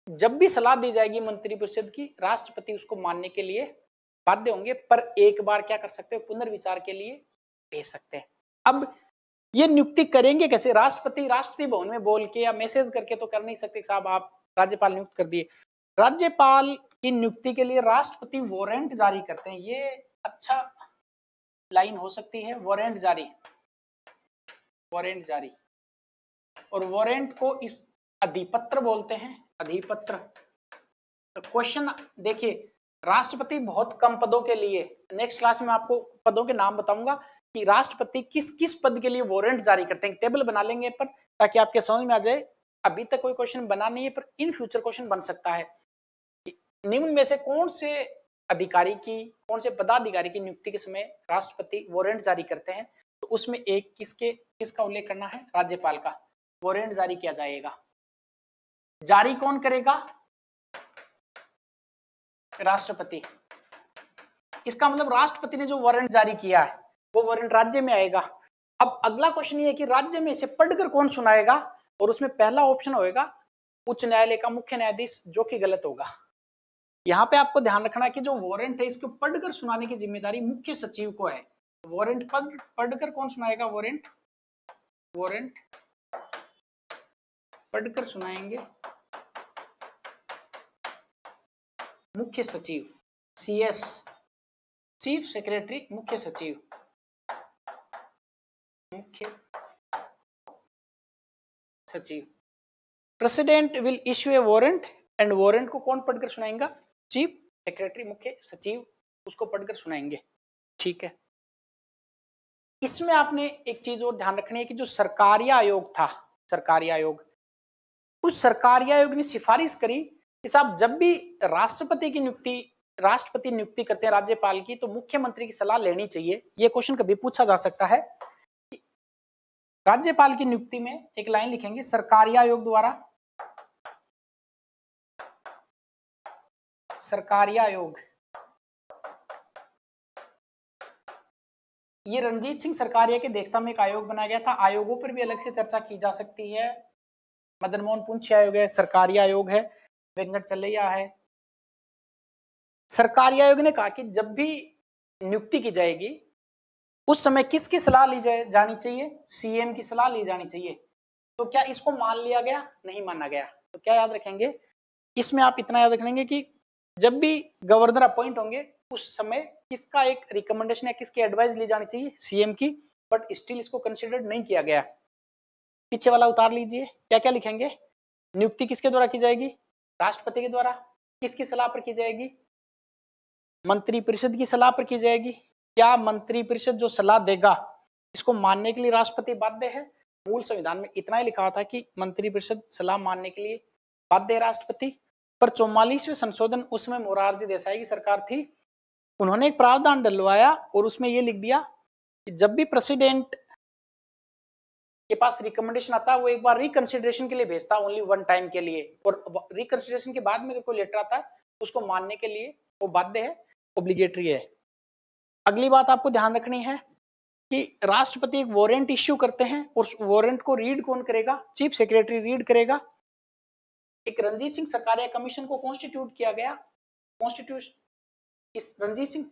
जब भी सलाह दी जाएगी मंत्रिपरिषद की, राष्ट्रपति उसको मानने के लिए बाध्य होंगे, पर एक बार क्या कर सकते हो? पुनर्विचार के लिए भेज सकते हैं। अब ये नियुक्ति करेंगे कैसे? राष्ट्रपति भवन में बोल के या मैसेज करके तो कर नहीं सकते साहब आप राज्यपाल नियुक्त कर दिए। राज्यपाल की नियुक्ति के लिए राष्ट्रपति वारंट जारी करते हैं। ये अच्छा लाइन हो सकती है, वारंट जारी, वारंट जारी। और वारंट को इस अधिपत्र बोलते हैं, अधिपत्र। तो क्वेश्चन देखिए, राष्ट्रपति बहुत कम पदों के लिए, नेक्स्ट क्लास में आपको पदों के नाम बताऊंगा कि राष्ट्रपति किस किस पद के लिए वारंट जारी करते हैं। टेबल बना लेंगे पर, ताकि आपके समझ में आ जाए। अभी तक कोई क्वेश्चन बना नहीं है, पर इन फ्यूचर क्वेश्चन बन सकता है। निम्न में से कौन से अधिकारी की, कौन से पदाधिकारी की नियुक्ति के समय राष्ट्रपति वारंट जारी करते हैं? तो उसमें एक किसका उल्लेख करना है? राज्यपाल का। वारंट जारी किया जाएगा। जारी कौन करेगा? राष्ट्रपति। इसका मतलब राष्ट्रपति ने जो वारंट जारी किया है वो वारंट राज्य में आएगा। अब अगला क्वेश्चन ये है कि राज्य में इसे पढ़कर कौन सुनाएगा? और उसमें पहला ऑप्शन होएगा उच्च न्यायालय का मुख्य न्यायाधीश, जो कि गलत होगा। यहां पे आपको ध्यान रखना है कि जो वारंट है इसको पढ़कर सुनाने की जिम्मेदारी मुख्य सचिव को है। वारंट पढ़कर कौन सुनाएगा? वारंट पढ़कर सुनाएंगे मुख्य सचिव, CS, चीफ सेक्रेटरी, मुख्य सचिव, मुख्य सचिव। President will issue A warrant, and warrant को कौन पढ़कर सुनाएगा? चीफ सेक्रेटरी, मुख्य सचिव, उसको पढ़कर सुनाएंगे। ठीक है। इसमें आपने एक चीज और ध्यान रखनी है कि जो सरकारी आयोग था, सरकारी आयोग, उस सरकारी आयोग ने सिफारिश करी कि साहब जब भी राष्ट्रपति नियुक्ति करते हैं राज्यपाल की, तो मुख्यमंत्री की सलाह लेनी चाहिए। ये क्वेश्चन कभी पूछा जा सकता है। राज्यपाल की नियुक्ति में एक लाइन लिखेंगे, सरकारी आयोग द्वारा, सरकारी आयोग। ये रणजीत सिंह सरकारिया की अध्यक्षता में एक आयोग बनाया गया था। आयोगों पर भी अलग से चर्चा की जा सकती है। मदन मोहन पुंछ आयोग है, सरकारी आयोग है, वेंकट चलैया है। सरकारी आयोग ने कहा कि जब भी नियुक्ति की जाएगी उस समय किसकी सलाह ली जानी चाहिए? CM की सलाह ली जानी चाहिए। तो क्या इसको मान लिया गया? नहीं माना गया। तो क्या याद रखेंगे इसमें? आप इतना याद रखेंगे कि जब भी गवर्नर अपॉइंट होंगे उस समय किसका एक रिकमेंडेशन या किसकी एडवाइस ली जानी चाहिए? CM की। बट स्टिल इसको कंसिडर्ड नहीं किया गया। पीछे वाला उतार लीजिए। क्या क्या लिखेंगे? नियुक्ति किसके द्वारा की जाएगी? राष्ट्रपति के द्वारा। किसकी सलाह पर की जाएगी? मंत्रिपरिषद की सलाह पर की जाएगी। क्या मंत्रिपरिषद जो सलाह देगा इसको मानने के लिए राष्ट्रपति बाध्य है? मूल संविधान में इतना ही लिखा था कि मंत्रिपरिषद सलाह मानने के लिए बाध्य है राष्ट्रपति। पर 44वें संशोधन, उसमें मोरारजी देसाई की सरकार थी, उन्होंने एक प्रावधान डलवाया और उसमें यह लिख दिया कि जब भी प्रेसिडेंट के पास रिकमेंडेशन आता है वो एक बार रिकंसिडरेशन के लिए भेजता है, ओनली वन टाइम के लिए। और रिकंसिडरेशन के बाद में अगर कोई लेटर आता है उसको मानने के लिए वो बाध्य है, ऑब्लिगेटरी है। अगली बात आपको ध्यान रखनी है कि राष्ट्रपति एक वारंट इश्यू करते हैं और उस वारंट को रीड कौन करेगा? चीफ सेक्रेटरी रीड करेगा। एक रणजीत सिंह सरकारिया कमीशन को कॉन्स्टिट्यूट किया गया। इस रणजीत सिंह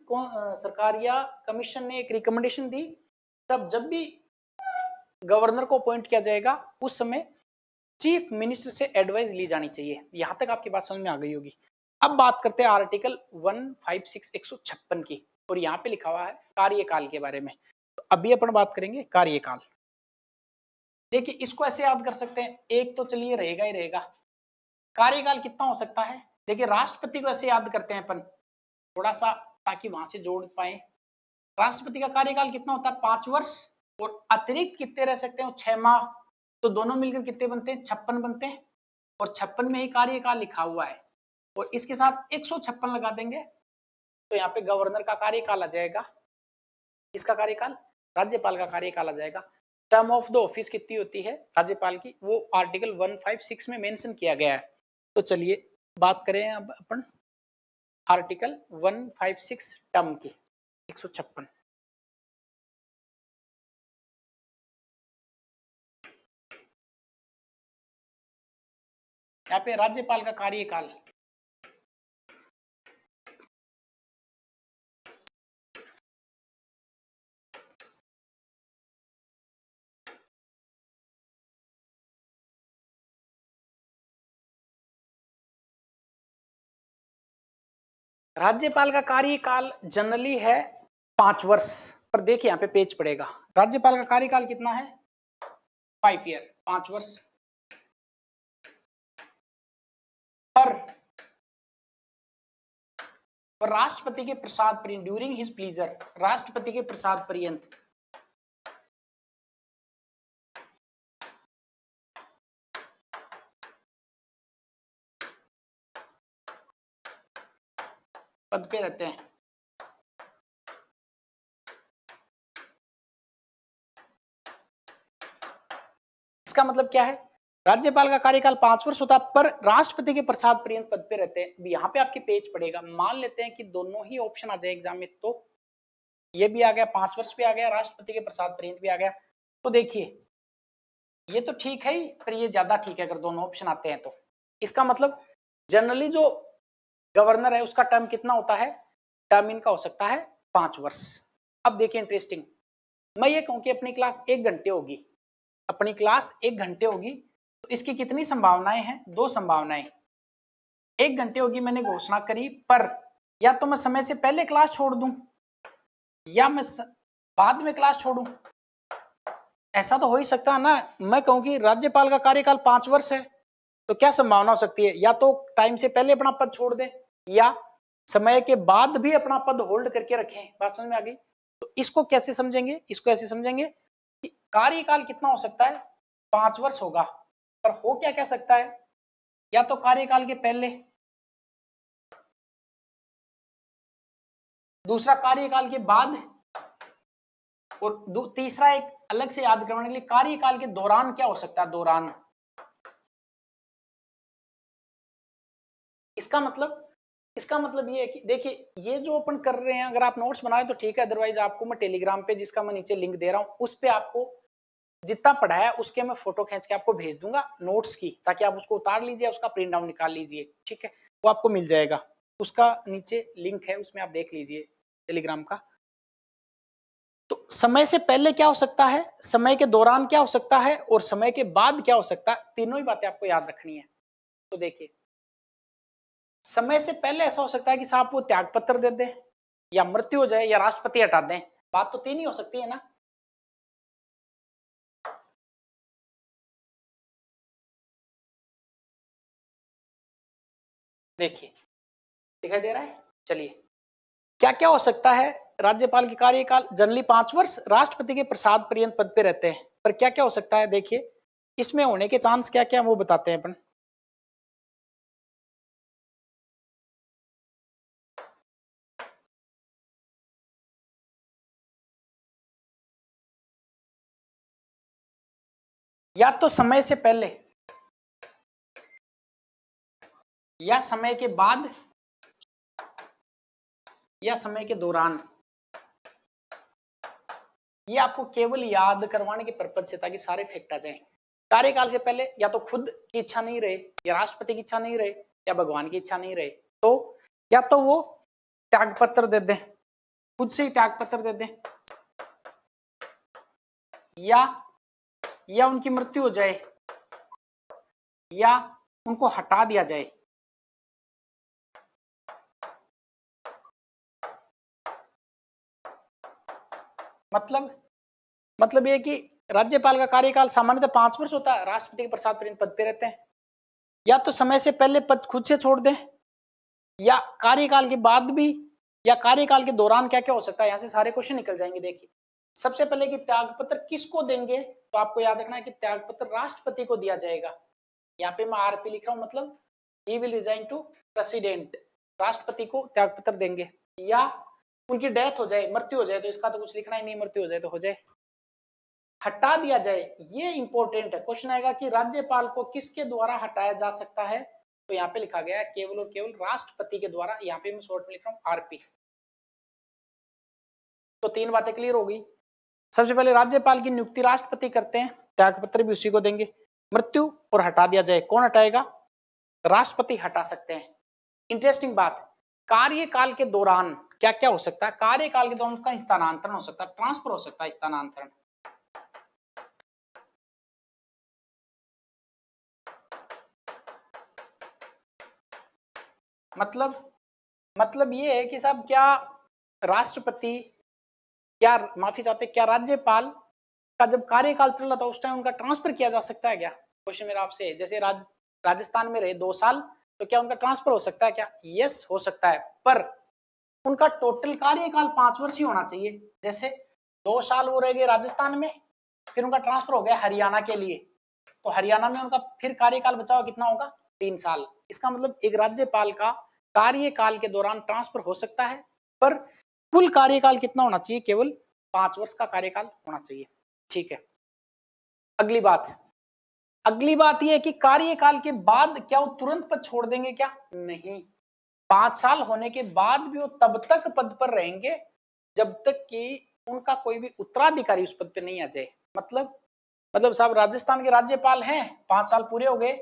सरकारिया कमीशन ने एक रिकमेंडेशन दी, तब जब भी गवर्नर को अपॉइंट किया जाएगा उस समय चीफ मिनिस्टर से एडवाइस ली जानी चाहिए। यहां तक आपकी बात समझ में आ गई होगी। अब बात करते हैं आर्टिकल 156 156 की, और यहाँ पे लिखा हुआ है कार्यकाल के बारे में। तो अभी अपन बात करेंगे कार्यकाल। देखिए इसको ऐसे याद कर सकते हैं, एक तो चलिए रहेगा ही रहेगा। कार्यकाल कितना हो सकता है? देखिए राष्ट्रपति को ऐसे याद करते हैं अपन थोड़ा सा, ताकि वहां से जोड़ पाए। राष्ट्रपति का कार्यकाल कितना होता है? 5 वर्ष। और अतिरिक्त कितने रह सकते हैं? 6 माह। तो दोनों मिलकर कितने बनते हैं? 56 बनते हैं। और 56 में ही कार्यकाल लिखा हुआ है और इसके साथ 156 लगा देंगे तो यहाँ पे गवर्नर का कार्यकाल आ जाएगा। इसका कार्यकाल, राज्यपाल का कार्यकाल आ जाएगा। टर्म ऑफ द ऑफिस कितनी होती है राज्यपाल की, वो आर्टिकल 156 में मेंशन किया गया है। तो चलिए बात करें अब अपन आर्टिकल 156 टर्म की। 156 यहाँ पे राज्यपाल का कार्यकाल, राज्यपाल का कार्यकाल जनरली है 5 वर्ष, पर देखिए यहाँ पे पेज पड़ेगा, राज्यपाल का कार्यकाल कितना है? 5 ईयर, 5 वर्ष। पर राष्ट्रपति के प्रसाद पर्यंत, ड्यूरिंग हिज प्लीजर, राष्ट्रपति के प्रसाद पर्यंत पद पे रहते हैं। इसका मतलब क्या है? राज्यपाल का कार्यकाल 5 वर्ष होता है पर राष्ट्रपति के प्रसाद पर्यंत पद पे रहते हैं। यहाँ पे आपके पेज पड़ेगा, मान लेते हैं कि दोनों ही ऑप्शन आ जाए एग्जाम में, तो ये भी आ गया 5 वर्ष भी आ गया, राष्ट्रपति के प्रसाद पर्यंत भी आ गया। तो देखिए ये तो ठीक है ही, पर ये ज्यादा ठीक है अगर दोनों ऑप्शन आते हैं तो। इसका मतलब जनरली जो गवर्नर है उसका टर्म कितना होता है? टर्म इनका हो सकता है 5 वर्ष। अब देखिए इंटरेस्टिंग, मैं ये कहूं कि अपनी क्लास 1 घंटे होगी, अपनी क्लास 1 घंटे होगी, तो इसकी कितनी संभावनाएं हैं? 2 संभावनाएं। 1 घंटे होगी मैंने घोषणा करी, पर या तो मैं समय से पहले क्लास छोड़ दूं या मैं बाद में क्लास छोड़ूं। ऐसा तो हो ही सकता है ना। मैं कहूं कि राज्यपाल का कार्यकाल 5 वर्ष है, तो क्या संभावना हो सकती है? या तो टाइम से पहले अपना पद छोड़ दे या समय के बाद भी अपना पद होल्ड करके रखें। बात समझ में आ गई? तो इसको कैसे समझेंगे? इसको ऐसे समझेंगे कि कार्यकाल कितना हो सकता है? 5 वर्ष होगा, पर हो क्या क्या सकता है? या तो कार्यकाल के पहले, दूसरा कार्यकाल के बाद, और तीसरा एक अलग से याद करवाने के लिए कार्यकाल के दौरान क्या हो सकता है? दौरान। इसका मतलब ये है कि देखिए ये जो अपन कर रहे हैं, अगर आप नोट्स बनाए तो ठीक है, अदरवाइज आपको मैं टेलीग्राम पे, जिसका मैं नीचे लिंक दे रहा हूं, उस पे आपको जितना पढ़ाया उसके मैं फोटो खींच के आपको भेज दूंगा नोट्स की, ताकि आप उसको उतार लीजिए, उसका प्रिंट आउट निकाल लीजिए। ठीक है, वो आपको मिल जाएगा, उसका नीचे लिंक है, उसमें आप देख लीजिए टेलीग्राम का। तो समय से पहले क्या हो सकता है, समय के दौरान क्या हो सकता है, और समय के बाद क्या हो सकता है, तीनों ही बातें आपको याद रखनी है। तो देखिए समय से पहले ऐसा हो सकता है कि साहब वो त्याग पत्र दे दें, या मृत्यु हो जाए, या राष्ट्रपति हटा दें। बात तो तीन ही हो सकती है ना। देखिए दिखाई दे रहा है। चलिए क्या क्या हो सकता है? राज्यपाल की कार्यकाल जनरली 5 वर्ष, राष्ट्रपति के प्रसाद पर्यंत पद पे रहते हैं, पर क्या क्या हो सकता है? देखिए इसमें होने के चांस क्या क्या वो बताते हैं अपन। या तो समय से पहले, या समय के बाद, या समय के दौरान। ये आपको केवल याद करवाने के पर्पज से, ताकि सारे फैक्ट आ जाएं। कार्यकाल से पहले या तो खुद की इच्छा नहीं रहे, या राष्ट्रपति की इच्छा नहीं रहे, या भगवान की इच्छा नहीं रहे, तो या तो वो त्याग पत्र दे दें, खुद से ही त्याग पत्र दे दें, या उनकी मृत्यु हो जाए, या उनको हटा दिया जाए। मतलब ये कि राज्यपाल का कार्यकाल सामान्यतः 5 वर्ष होता है, राष्ट्रपति के प्रसाद पर्यंत पद पे रहते हैं। या तो समय से पहले पद खुद से छोड़ दें, या कार्यकाल के बाद भी, या कार्यकाल के दौरान क्या क्या हो सकता है। यहां से सारे क्वेश्चन निकल जाएंगे। देखिए सबसे पहले कि त्याग पत्र किसको देंगे, तो आपको याद रखना है कि त्यागपत्र राष्ट्रपति को दिया जाएगा। यहाँ पे मैं आरपी लिख रहा हूँ, मतलब he will resign to president, राष्ट्रपति को त्यागपत्र देंगे। या उनकी डेथ हो जाए, मृत्यु हो जाए, तो इसका तो कुछ लिखना ही नहीं, मृत्यु हो जाए तो हो जाए। हटा दिया जाए, ये इंपॉर्टेंट है, क्वेश्चन आएगा कि राज्यपाल को किसके द्वारा हटाया जा सकता है, तो यहाँ पे लिखा गया है केवल और केवल राष्ट्रपति के द्वारा। यहाँ पे मैं शॉर्ट में लिख रहा हूँ आरपी। तो 3 बातें क्लियर हो गई। सबसे पहले राज्यपाल की नियुक्ति राष्ट्रपति करते हैं, त्यागपत्र भी उसी को देंगे। मृत्यु और हटा दिया जाए, कौन हटाएगा? राष्ट्रपति हटा सकते हैं। इंटरेस्टिंग बात, कार्यकाल के दौरान क्या क्या हो सकता है? कार्यकाल के दौरान उसका स्थानांतरण हो सकता है, ट्रांसफर हो सकता है, स्थानांतरण। मतलब ये है कि साहब क्या राष्ट्रपति, क्या माफी चाहते, क्या राज्यपाल का जब कार्यकाल चल रहा था उस टाइम उनका ट्रांसफर किया जा सकता है क्या? क्वेश्चन मेरा आपसे, जैसे राजस्थान में रहे 2 साल, तो क्या उनका ट्रांसफर हो सकता है क्या? यस, हो सकता है, पर उनका टोटल कार्यकाल 5 वर्ष ही होना चाहिए। जैसे 2 साल वो रह गए राजस्थान में, फिर उनका ट्रांसफर हो गया हरियाणा के लिए, तो हरियाणा में उनका फिर कार्यकाल बचा हुआ कितना होगा? 3 साल। इसका मतलब एक राज्यपाल का कार्यकाल के दौरान ट्रांसफर हो सकता है, पर कुल कार्यकाल कितना होना चाहिए? केवल 5 वर्ष का कार्यकाल होना चाहिए। ठीक है, अगली बात यह है कि कार्यकाल के बाद क्या वो तुरंत पद छोड़ देंगे क्या? नहीं, 5 साल होने के बाद भी वो तब तक पद पर रहेंगे जब तक कि उनका कोई भी उत्तराधिकारी उस पद पे नहीं आ जाए। मतलब साहब राजस्थान के राज्यपाल हैं, 5 साल पूरे हो गए,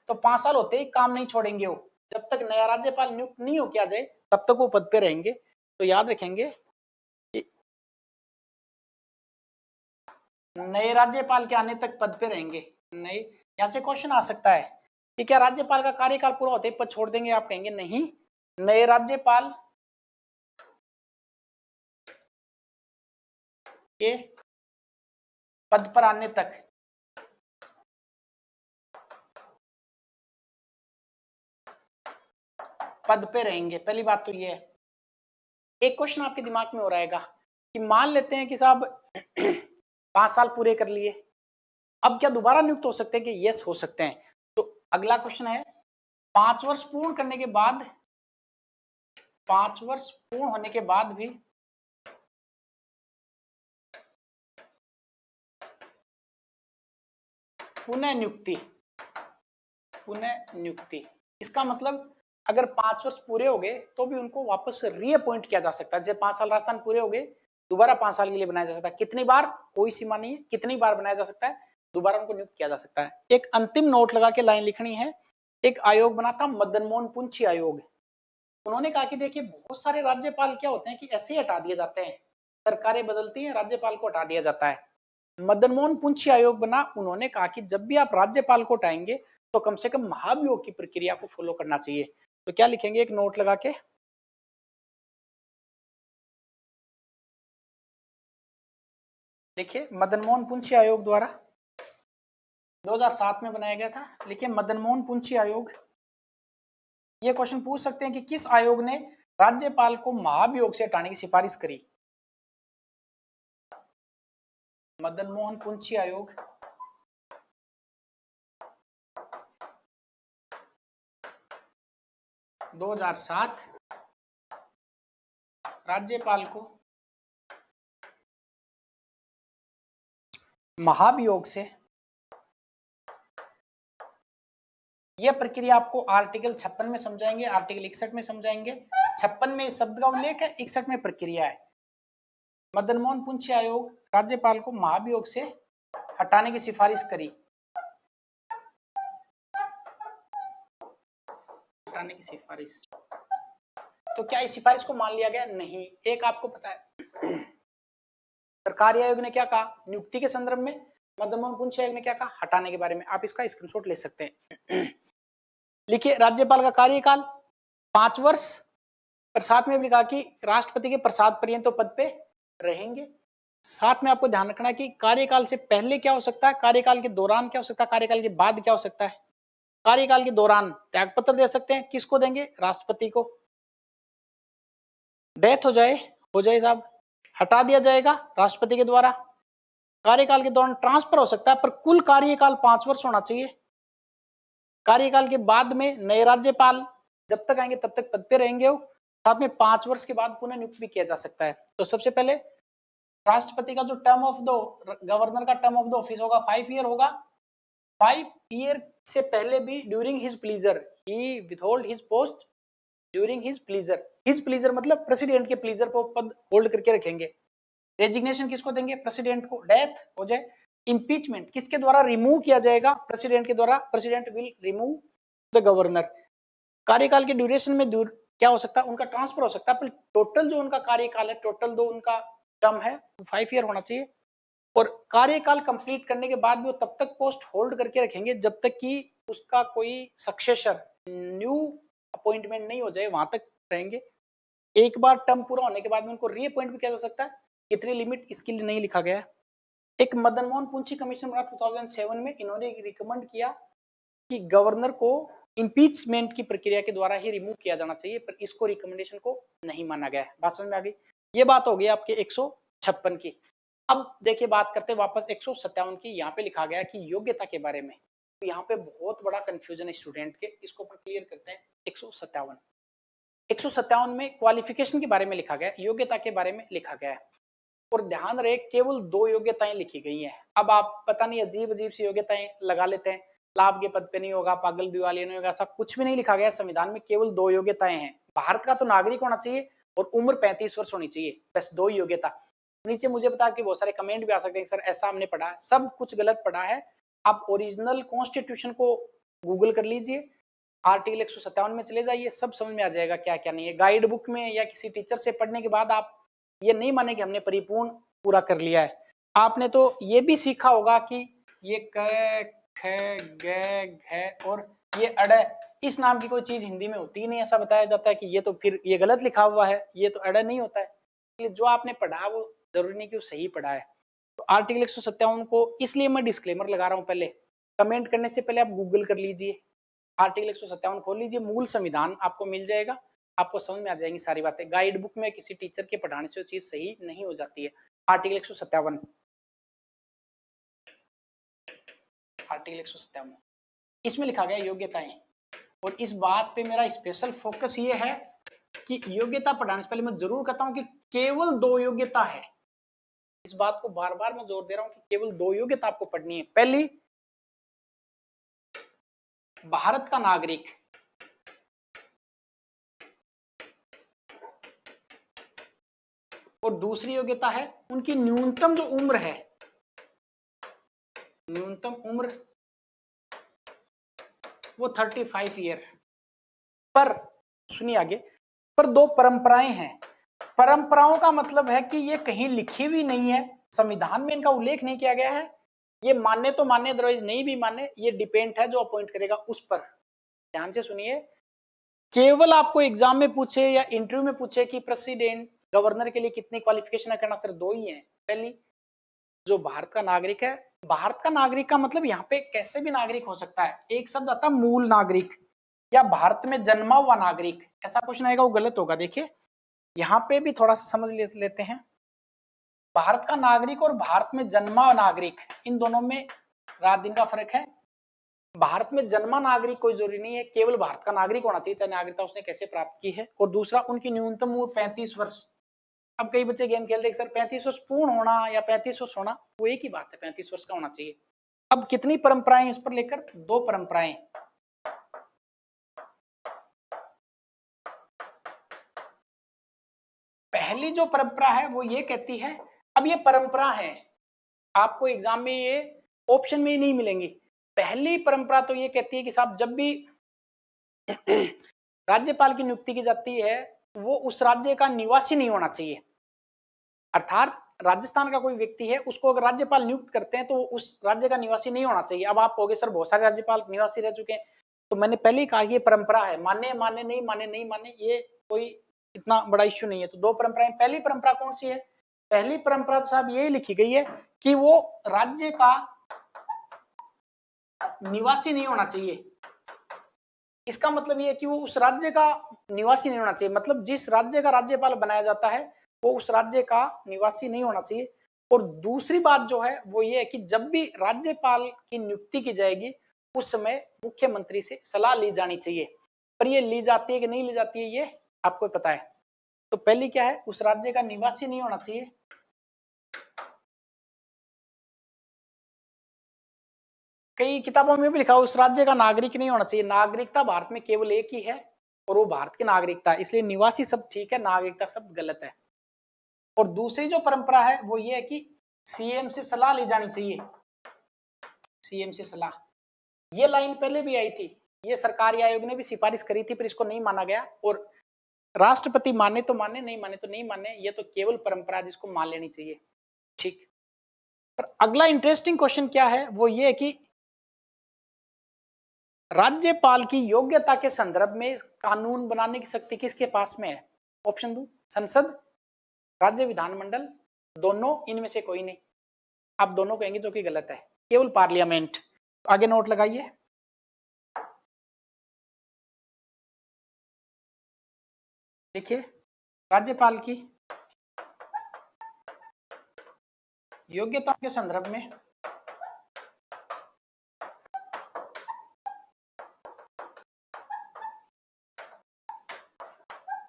तो 5 साल होते ही काम नहीं छोड़ेंगे वो, जब तक नया राज्यपाल नियुक्त नहीं हो किया जाए तब तक वो पद पे रहेंगे। तो याद रखेंगे कि नए राज्यपाल के आने तक पद पे रहेंगे। नए, यहाँ से क्वेश्चन आ सकता है कि क्या राज्यपाल का कार्यकाल पूरा होते ही पद छोड़ देंगे? आप कहेंगे नहीं, नए राज्यपाल के पद पर आने तक पद पे रहेंगे। पहली बात तो ये है। एक क्वेश्चन आपके दिमाग में हो रहेगा कि मान लेते हैं कि साहब 5 साल पूरे कर लिए, अब क्या दोबारा नियुक्त हो सकते हैं? कि यस, हो सकते हैं। तो अगला क्वेश्चन है, 5 वर्ष पूर्ण करने के बाद, 5 वर्ष पूर्ण होने के बाद भी पुनः नियुक्ति। इसका मतलब अगर 5 वर्ष पूरे हो गए तो भी उनको वापस रीअपॉइंट किया जा सकता है। जैसे 5 साल राजस्थान पूरे हो गए, दोबारा 5 साल के लिए बनाया जा सकता है। कितनी बार? कोई सीमा नहीं है, कितनी बार बनाया जा सकता है, दोबारा उनको नियुक्त किया जा सकता है। एक अंतिम नोट लगा के लाइन लिखनी है। एक आयोग बना था, मदन मोहन पुंछी आयोग। उन्होंने कहा कि देखिए बहुत सारे राज्यपाल क्या होते हैं कि ऐसे ही हटा दिए जाते हैं, सरकारें बदलती हैं, राज्यपाल को हटा दिया जाता है। मदन मोहन पुंछी आयोग बना, उन्होंने कहा कि जब भी आप राज्यपाल को हटाएंगे तो कम से कम महाभियोग की प्रक्रिया को फॉलो करना चाहिए। तो क्या लिखेंगे, एक नोट लगा के, देखिए मदन मोहन पुंछी आयोग द्वारा 2007 में बनाया गया था। लिखिए मदन मोहन पुंछी आयोग। ये क्वेश्चन पूछ सकते हैं कि किस आयोग ने राज्यपाल को महाभियोग से हटाने की सिफारिश करी? मदन मोहन पुंछी आयोग 2007 राज्यपाल को महाभियोग से, यह प्रक्रिया आपको आर्टिकल 56 में समझाएंगे, आर्टिकल 61 में समझाएंगे। 56 में शब्द का उल्लेख है, 61 में प्रक्रिया है। मदन मोहन पुंछी आयोग राज्यपाल को महाभियोग से हटाने की सिफारिश करी, हटाने की सिफारिश। तो क्या इस सिफारिश को मान लिया गया? नहीं। एक आपको पता है सरकारी आयोग ने क्या कहा नियुक्ति के संदर्भ में, मदन मोहन पुंछी आयोग ने क्या कहा हटाने के बारे में। आप इसका स्क्रीनशॉट ले सकते हैं। लिखिए राज्यपाल का कार्यकाल 5 वर्ष, पर साथ में भी कहा कि राष्ट्रपति के प्रसाद पर्यंत तो पद पे रहेंगे। साथ में आपको ध्यान रखना है कि कार्यकाल से पहले क्या हो सकता है, कार्यकाल के दौरान क्या हो सकता है, कार्यकाल के बाद क्या हो सकता है। कार्यकाल के दौरान त्यागपत्र दे सकते हैं, किसको देंगे? राष्ट्रपति को। डेथ हो जाए साहब, हटा दिया जाएगा राष्ट्रपति के द्वारा। कार्यकाल के दौरान ट्रांसफर हो सकता है, पर कुल कार्यकाल 5 वर्ष होना चाहिए। कार्यकाल के बाद में नए राज्यपाल जब तक आएंगे तब तक पद पे रहेंगे वो, साथ में 5 वर्ष के बाद पुनः नियुक्त भी किया जा सकता है। तो सबसे पहले राष्ट्रपति का जो टर्म ऑफ द गवर्नर का टर्म ऑफ द ऑफिस होगा 5 ईयर होगा। 5 ईयर से पहले भी during his pleasure he withhold his post during his pleasure. His pleasure मतलब प्रेसिडेंट के प्लीजर को पद होल्ड करके रखेंगे। रेजिग्नेशन किसको देंगे? प्रेसिडेंट को। डेथ हो जाए, इंपीचमेंट किसके द्वारा रिमूव किया जाएगा? प्रेसिडेंट के द्वारा। President will remove the governor. कार्यकाल के ड्यूरेशन में क्या हो सकता है? उनका ट्रांसफर हो सकता है, पर टोटल जो उनका कार्यकाल है, टोटल जो उनका टर्म है 5 ईयर होना चाहिए। और कार्यकाल कंप्लीट करने के बाद भी वो तब तक पोस्ट होल्ड करके रखेंगे जब तक कि उसका कोई सक्सेसर न्यू अपॉइंटमेंट नहीं हो जाए, वहां तक रहेंगे। एक बार टर्म पूरा होने के बाद में उनको रीअपॉइंट भी किया जा सकता है। कितनी लिमिट इसके लिए नहीं लिखा गया है। एक मदन मोहन पुंछी कमीशन बना 2007 में, इन्होंने रिकमेंड किया कि गवर्नर को इंपीचमेंट की प्रक्रिया के द्वारा ही रिमूव किया जाना चाहिए, पर इसको रिकमेंडेशन को नहीं माना गया है। बात समझ में आ गई? ये बात हो गई आपके 156 की। अब देखिए बात करते हैं वापस 157 की। यहाँ पे लिखा गया कि योग्यता के बारे में, तो यहाँ पे बहुत बड़ा कंफ्यूजन है स्टूडेंट के, इसको अपन क्लियर करते हैं। 157 में क्वालिफिकेशन के बारे में लिखा गया, योग्यता के बारे में लिखा गया है। और ध्यान रहे केवल 2 योग्यताएं लिखी गई हैं। अब आप पता नहीं अजीब अजीब सी योग्यताएं लगा लेते हैं, लाभ के पद पे नहीं होगा, पागल दिवालिया नहीं होगा, ऐसा कुछ भी नहीं लिखा गया संविधान में। केवल 2 योग्यताएं हैं। भारत का तो नागरिक होना चाहिए और उम्र 35 वर्ष होनी चाहिए, बस 2 योग्यता। नीचे मुझे बता कि बहुत सारे कमेंट भी आ सकते हैं सर ऐसा हमने पढ़ा है, सब कुछ गलत पढ़ा है। आप ओरिजिनल कॉन्स्टिट्यूशन को गूगल कर लीजिए, आर्टिकल 157 में चले जाइए, सब समझ में आ जाएगा क्या क्या नहीं है। गाइड बुक में या किसी टीचर से पढ़ने के बाद आप ये नहीं माने कि हमने परिपूर्ण पूरा कर लिया है। आपने तो ये भी सीखा होगा कि ये क ख ग घ और ये अड़, इस नाम की कोई चीज हिंदी में होती ही नहीं। ऐसा बताया जाता है कि ये तो फिर ये गलत लिखा हुआ है, ये तो अड़ नहीं होता है। ये जो आपने पढ़ा वो जरूरी नहीं कि वो सही पढ़ा है। तो आर्टिकल 157 को इसलिए मैं डिस्क्लेमर लगा रहा हूँ, पहले कमेंट करने से पहले आप गूगल कर लीजिए, आर्टिकल 157 खोल लीजिए, मूल संविधान आपको मिल जाएगा, आपको समझ में आ जाएंगी सारी बातें। गाइड बुक में किसी टीचर के पढ़ाने से वो चीज सही नहीं हो जाती है। आर्टिकल 157, आर्टिकल 157 इसमें लिखा गया योग्यताएं। और इस बात पे मेरा स्पेशल फोकस ये है कि योग्यता पढ़ाने से पहले मैं जरूर कहता हूं कि केवल 2 योग्यता है। इस बात को बार बार मैं जोर दे रहा हूं कि केवल 2 योग्यता आपको पढ़नी है। पहली, भारत का नागरिक, और दूसरी योग्यता है उनकी न्यूनतम जो उम्र है, न्यूनतम उम्र वो 35 ईयर। पर सुनिए आगे, पर 2 परंपराएं हैं। परंपराओं का मतलब है कि ये कहीं लिखी हुई नहीं है, संविधान में इनका उल्लेख नहीं किया गया है। ये मान्य तो मान्य, अदरवाइज नहीं भी मान्य, ये डिपेंड है जो अपॉइंट करेगा उस पर। ध्यान से सुनिए, केवल आपको एग्जाम में पूछे या इंटरव्यू में पूछे कि प्रेसिडेंट गवर्नर के लिए कितनी क्वालिफिकेशन है करना, सर 2 ही है। पहली, जो भारत का नागरिक है। भारत का नागरिक का मतलब यहाँ पे कैसे भी नागरिक हो सकता है। एक शब्द आता है मूल नागरिक या भारत में जन्मा हुआ नागरिक, ऐसा क्वेश्चन आएगा वो गलत होगा। देखिए यहाँ पे भी थोड़ा सा समझ लेते हैं। भारत का नागरिक और भारत में जन्मा हुआ नागरिक, इन दोनों में रात दिन का फर्क है। भारत में जन्मा नागरिक कोई जरूरी नहीं है, केवल भारत का नागरिक होना चाहिए, चाहे नागरिकता उसने कैसे प्राप्त की है। और दूसरा, उनकी न्यूनतम उम्र 35 वर्ष। अब कई बच्चे गेम खेलते हैं सर 35 वर्ष पूर्ण होना या 35 वर्ष होना, वो एक ही बात है, 35 वर्ष का होना चाहिए। अब कितनी परंपराएं इस पर लेकर? 2 परंपराएं। पहली जो परंपरा है वो ये कहती है, अब ये परंपरा है, आपको एग्जाम में ये ऑप्शन में ही नहीं मिलेंगी। पहली परंपरा तो ये कहती है कि साहब जब भी राज्यपाल की नियुक्ति की जाती है वो उस राज्य का निवासी नहीं होना चाहिए। अर्थात राजस्थान का कोई व्यक्ति है, उसको अगर राज्यपाल नियुक्त करते हैं तो उस राज्य का निवासी नहीं होना चाहिए। अब आप कहोगे सर बहुत सारे राज्यपाल निवासी रह चुके हैं, तो मैंने पहले ही कहा ये परंपरा है, माने माने नहीं माने नहीं माने, ये कोई इतना बड़ा इश्यू नहीं है। तो 2 परंपराएं। पहली परंपरा कौन सी है? पहली परंपरा तो साहब यही लिखी गई है कि वो राज्य का निवासी नहीं होना चाहिए। इसका मतलब ये है कि वो उस राज्य का निवासी नहीं होना चाहिए, मतलब जिस राज्य का राज्यपाल बनाया जाता है वो उस राज्य का निवासी नहीं होना चाहिए। और दूसरी बात जो है वो ये है कि जब भी राज्यपाल की नियुक्ति की जाएगी उस समय मुख्यमंत्री से सलाह ली जानी चाहिए। पर ये ली जाती है कि नहीं ली जाती है ये आपको पता है। तो पहली क्या है, उस राज्य का निवासी नहीं होना चाहिए, कई किताबों में भी लिखा उस राज्य का नागरिक नहीं होना चाहिए। नागरिकता भारत में केवल एक ही है और वो भारत की नागरिकता है, इसलिए निवासी शब्द ठीक है, नागरिकता शब्द गलत है। और दूसरी जो परंपरा है वो ये है कि सीएम से सलाह ली जानी चाहिए, सीएम से सलाह। ये लाइन पहले भी आई थी, ये सरकारी आयोग ने भी सिफारिश करी थी पर इसको नहीं माना गया। और राष्ट्रपति माने तो माने, नहीं माने तो नहीं माने, ये तो केवल परंपरा है जिसको मान लेनी चाहिए। ठीक। पर अगला इंटरेस्टिंग क्वेश्चन क्या है वो ये है कि राज्यपाल की योग्यता के संदर्भ में कानून बनाने की शक्ति किसके पास में है? ऑप्शन दो, संसद, राज्य विधानमंडल, दोनों, इनमें से कोई नहीं। आप दोनों कहेंगे जो कि गलत है, केवल पार्लियामेंट। आगे नोट लगाइए, देखिए राज्यपाल की योग्यता के संदर्भ में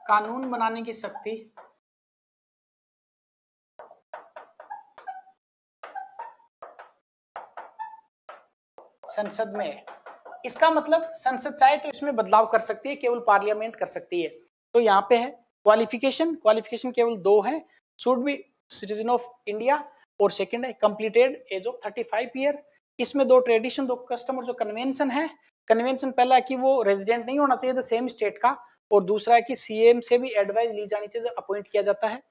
कानून बनाने की शक्ति संसद में है। इसका मतलब संसद चाहे तो इसमें बदलाव कर सकती है, केवल पार्लियामेंट कर सकती है। तो यहाँ पे है क्वालिफिकेशन, क्वालिफिकेशन केवल दो है, should be citizen of India, और सेकंड है कंप्लीटेड एज ऑफ 35 ईयर। इसमें दो ट्रेडिशन, दो कस्टम और जो कन्वेंशन है। कन्वेंशन पहला है कि वो रेजिडेंट नहीं होना चाहिए द सेम स्टेट का, और दूसरा है कि सीएम से भी एडवाइस ली जानी चाहिए जब अपॉइंट किया जाता है।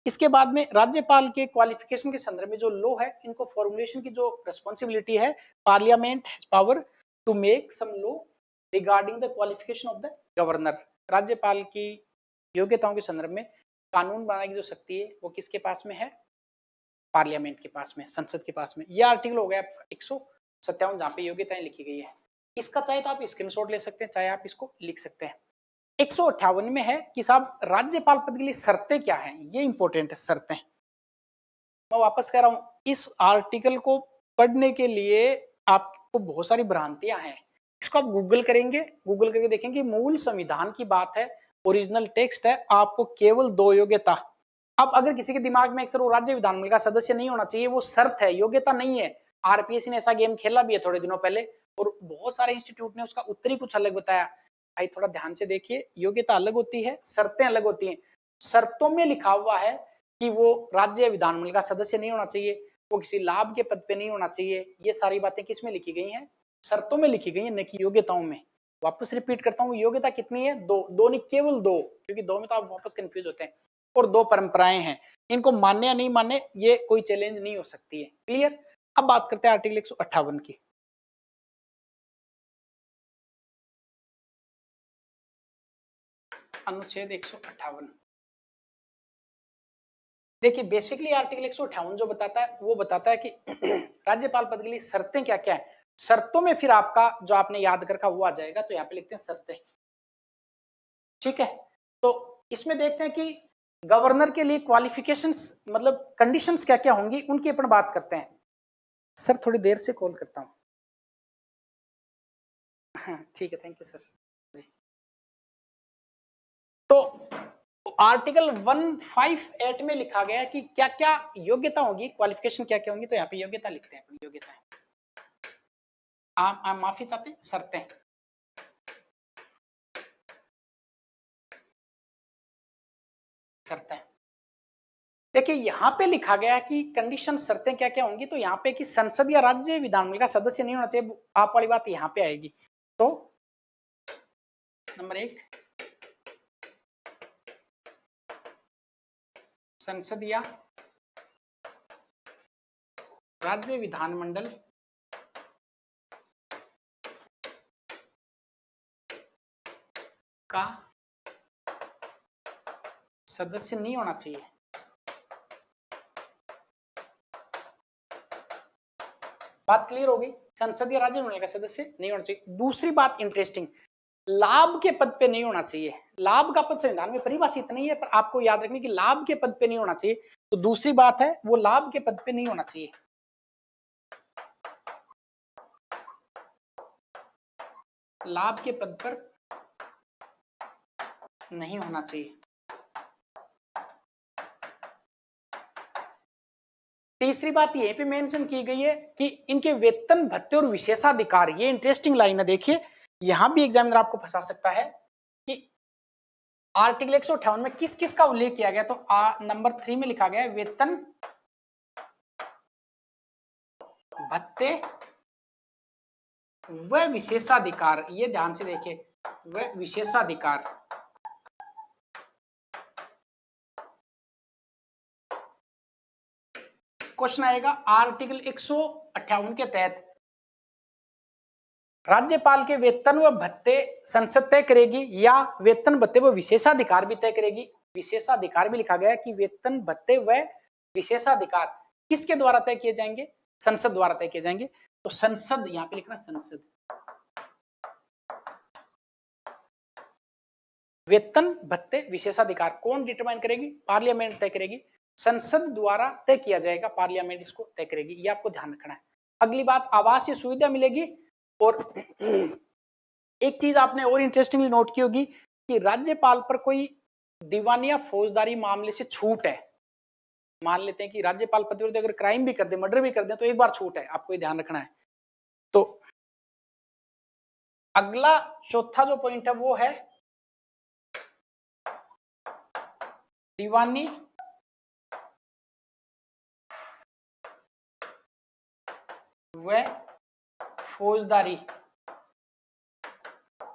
इसके बाद में राज्यपाल के क्वालिफिकेशन के संदर्भ में जो लॉ है, इनको फॉर्मुलेशन की जो रिस्पॉन्सिबिलिटी है, parliament has power to make some law regarding the qualification of the governor. राज्यपाल की योग्यताओं के संदर्भ में कानून बनाने की जो शक्ति है वो किसके पास में है? पार्लियामेंट के पास में, संसद के पास में। यह आर्टिकल हो गया 157 जहाँ पे योग्यताएं लिखी गई है। इसका चाहे तो आप स्क्रीनशॉट ले सकते हैं, चाहे आप इसको लिख सकते हैं। 158 में है कि साहब राज्यपाल पद के लिए शर्तें क्या हैं, ये इंपॉर्टेंट है शर्तें। मैं वापस कह रहा हूं, इस आर्टिकल को पढ़ने के लिए आपको बहुत सारी भ्रांतियां हैं। इसको आप गूगल करेंगे, गूगल करके देखेंगे मूल संविधान की बात है, ओरिजिनल टेक्स्ट है, आपको केवल दो योग्यता। अब अगर किसी के दिमाग में एक सर वो राज्य विधानमंडल का सदस्य नहीं होना चाहिए, वो शर्त है, योग्यता नहीं है। आरपीएससी ने ऐसा गेम खेला भी है थोड़े दिनों पहले, और बहुत सारे इंस्टीट्यूट ने उसका उत्तर ही कुछ अलग बताया। भाई थोड़ा ध्यान से देखिए, योग्यता अलग होती है, शर्तें अलग होती हैं। शर्तों में लिखा हुआ है कि वो राज्य विधानमंडल का सदस्य नहीं होना चाहिए, वो किसी लाभ के पद पे नहीं होना चाहिए। ये सारी बातें किस में लिखी गई हैं? शर्तों में लिखी गई है, न कि योग्यताओं में। वापस रिपीट करता हूँ, योग्यता कितनी है? दो, दो नहीं केवल दो, क्योंकि दो में तो आप वापस कंफ्यूज होते हैं। और दो परंपराएं हैं, इनको मानने या नहीं मानने ये कोई चैलेंज नहीं हो सकती है। क्लियर? अब बात करते हैं आर्टिकल 158 की। अनुच्छेद 158। देखिए बेसिकली आर्टिकल 158 जो बताता है वो बताता है कि राज्यपाल पद के लिए शर्तें क्या क्या है। शर्तों में फिर आपका जो आपने याद कर रखा वो आ जाएगा, तो यहाँ पे लिखते हैं शर्तें। ठीक है, तो इसमें देखते हैं कि गवर्नर के लिए क्वालिफिकेशंस मतलब कंडीशंस क्या क्या होंगी, उनकी अपन बात करते हैं। सर थोड़ी देर से कॉल करता हूँ। ठीक है, थैंक यू सर जी। तो आर्टिकल 158 में लिखा गया है कि क्या क्या योग्यता होगी, क्वालिफिकेशन क्या क्या होंगी। तो यहाँ पे योग्यता लिखते हैं, योग्यता आप माफी चाहते हैं, शर्तें। शर्तें देखिए यहाँ पे लिखा गया है कि कंडीशन शर्तें क्या क्या होंगी। तो यहाँ पे कि संसद या राज्य विधानमंडल का सदस्य नहीं होना चाहिए, आप वाली बात यहाँ पे आएगी। तो नंबर 1, संसद या राज्य विधानमंडल का सदस्य नहीं होना चाहिए। बात क्लियर हो गई, संसद या राज्य विधानमंडल का सदस्य नहीं होना चाहिए। दूसरी बात इंटरेस्टिंग, लाभ के पद पे नहीं होना चाहिए। लाभ का पद संविधान में परिभाषित नहीं है, पर आपको याद रखने की लाभ के पद पे नहीं होना चाहिए। तो दूसरी बात है वो लाभ के पद पे नहीं होना चाहिए। लाभ के पद पर नहीं होना चाहिए। तीसरी बात ये पे मेंशन की गई है कि इनके वेतन भत्ते और विशेषाधिकार, ये इंटरेस्टिंग लाइन है, देखिए यहां भी एग्जामिनर आपको फंसा सकता है कि आर्टिकल 158 में किस किस का उल्लेख किया गया। तो नंबर 3 में लिखा गया है वेतन भत्ते व विशेषाधिकार, ये ध्यान से देखिए, व विशेषाधिकार। क्वेश्चन आएगा आर्टिकल 158 के तहत राज्यपाल के वेतन व भत्ते संसद तय करेगी या वेतन भत्ते व विशेषाधिकार भी तय करेगी। विशेषाधिकार भी लिखा गया है कि वेतन भत्ते व विशेषाधिकार किसके द्वारा तय किए जाएंगे, संसद द्वारा तय किए जाएंगे। तो संसद यहां पे लिखना, संसद। वेतन भत्ते विशेषाधिकार कौन डिटरमाइन करेगी, पार्लियामेंट तय करेगी, संसद द्वारा तय किया जाएगा, पार्लियामेंट इसको तय करेगी, ये आपको ध्यान रखना है। अगली बात, आवासीय सुविधा मिलेगी। और एक चीज आपने और इंटरेस्टिंगली नोट की होगी कि राज्यपाल पर कोई दीवानी या फौजदारी मामले से छूट है। मान लेते हैं कि राज्यपाल पद विरुद्ध अगर क्राइम भी कर दे, मर्डर भी कर दे, तो एक बार छूट है, आपको ये ध्यान रखना है। तो अगला चौथा जो पॉइंट है वो है दीवानी व फौजदारी।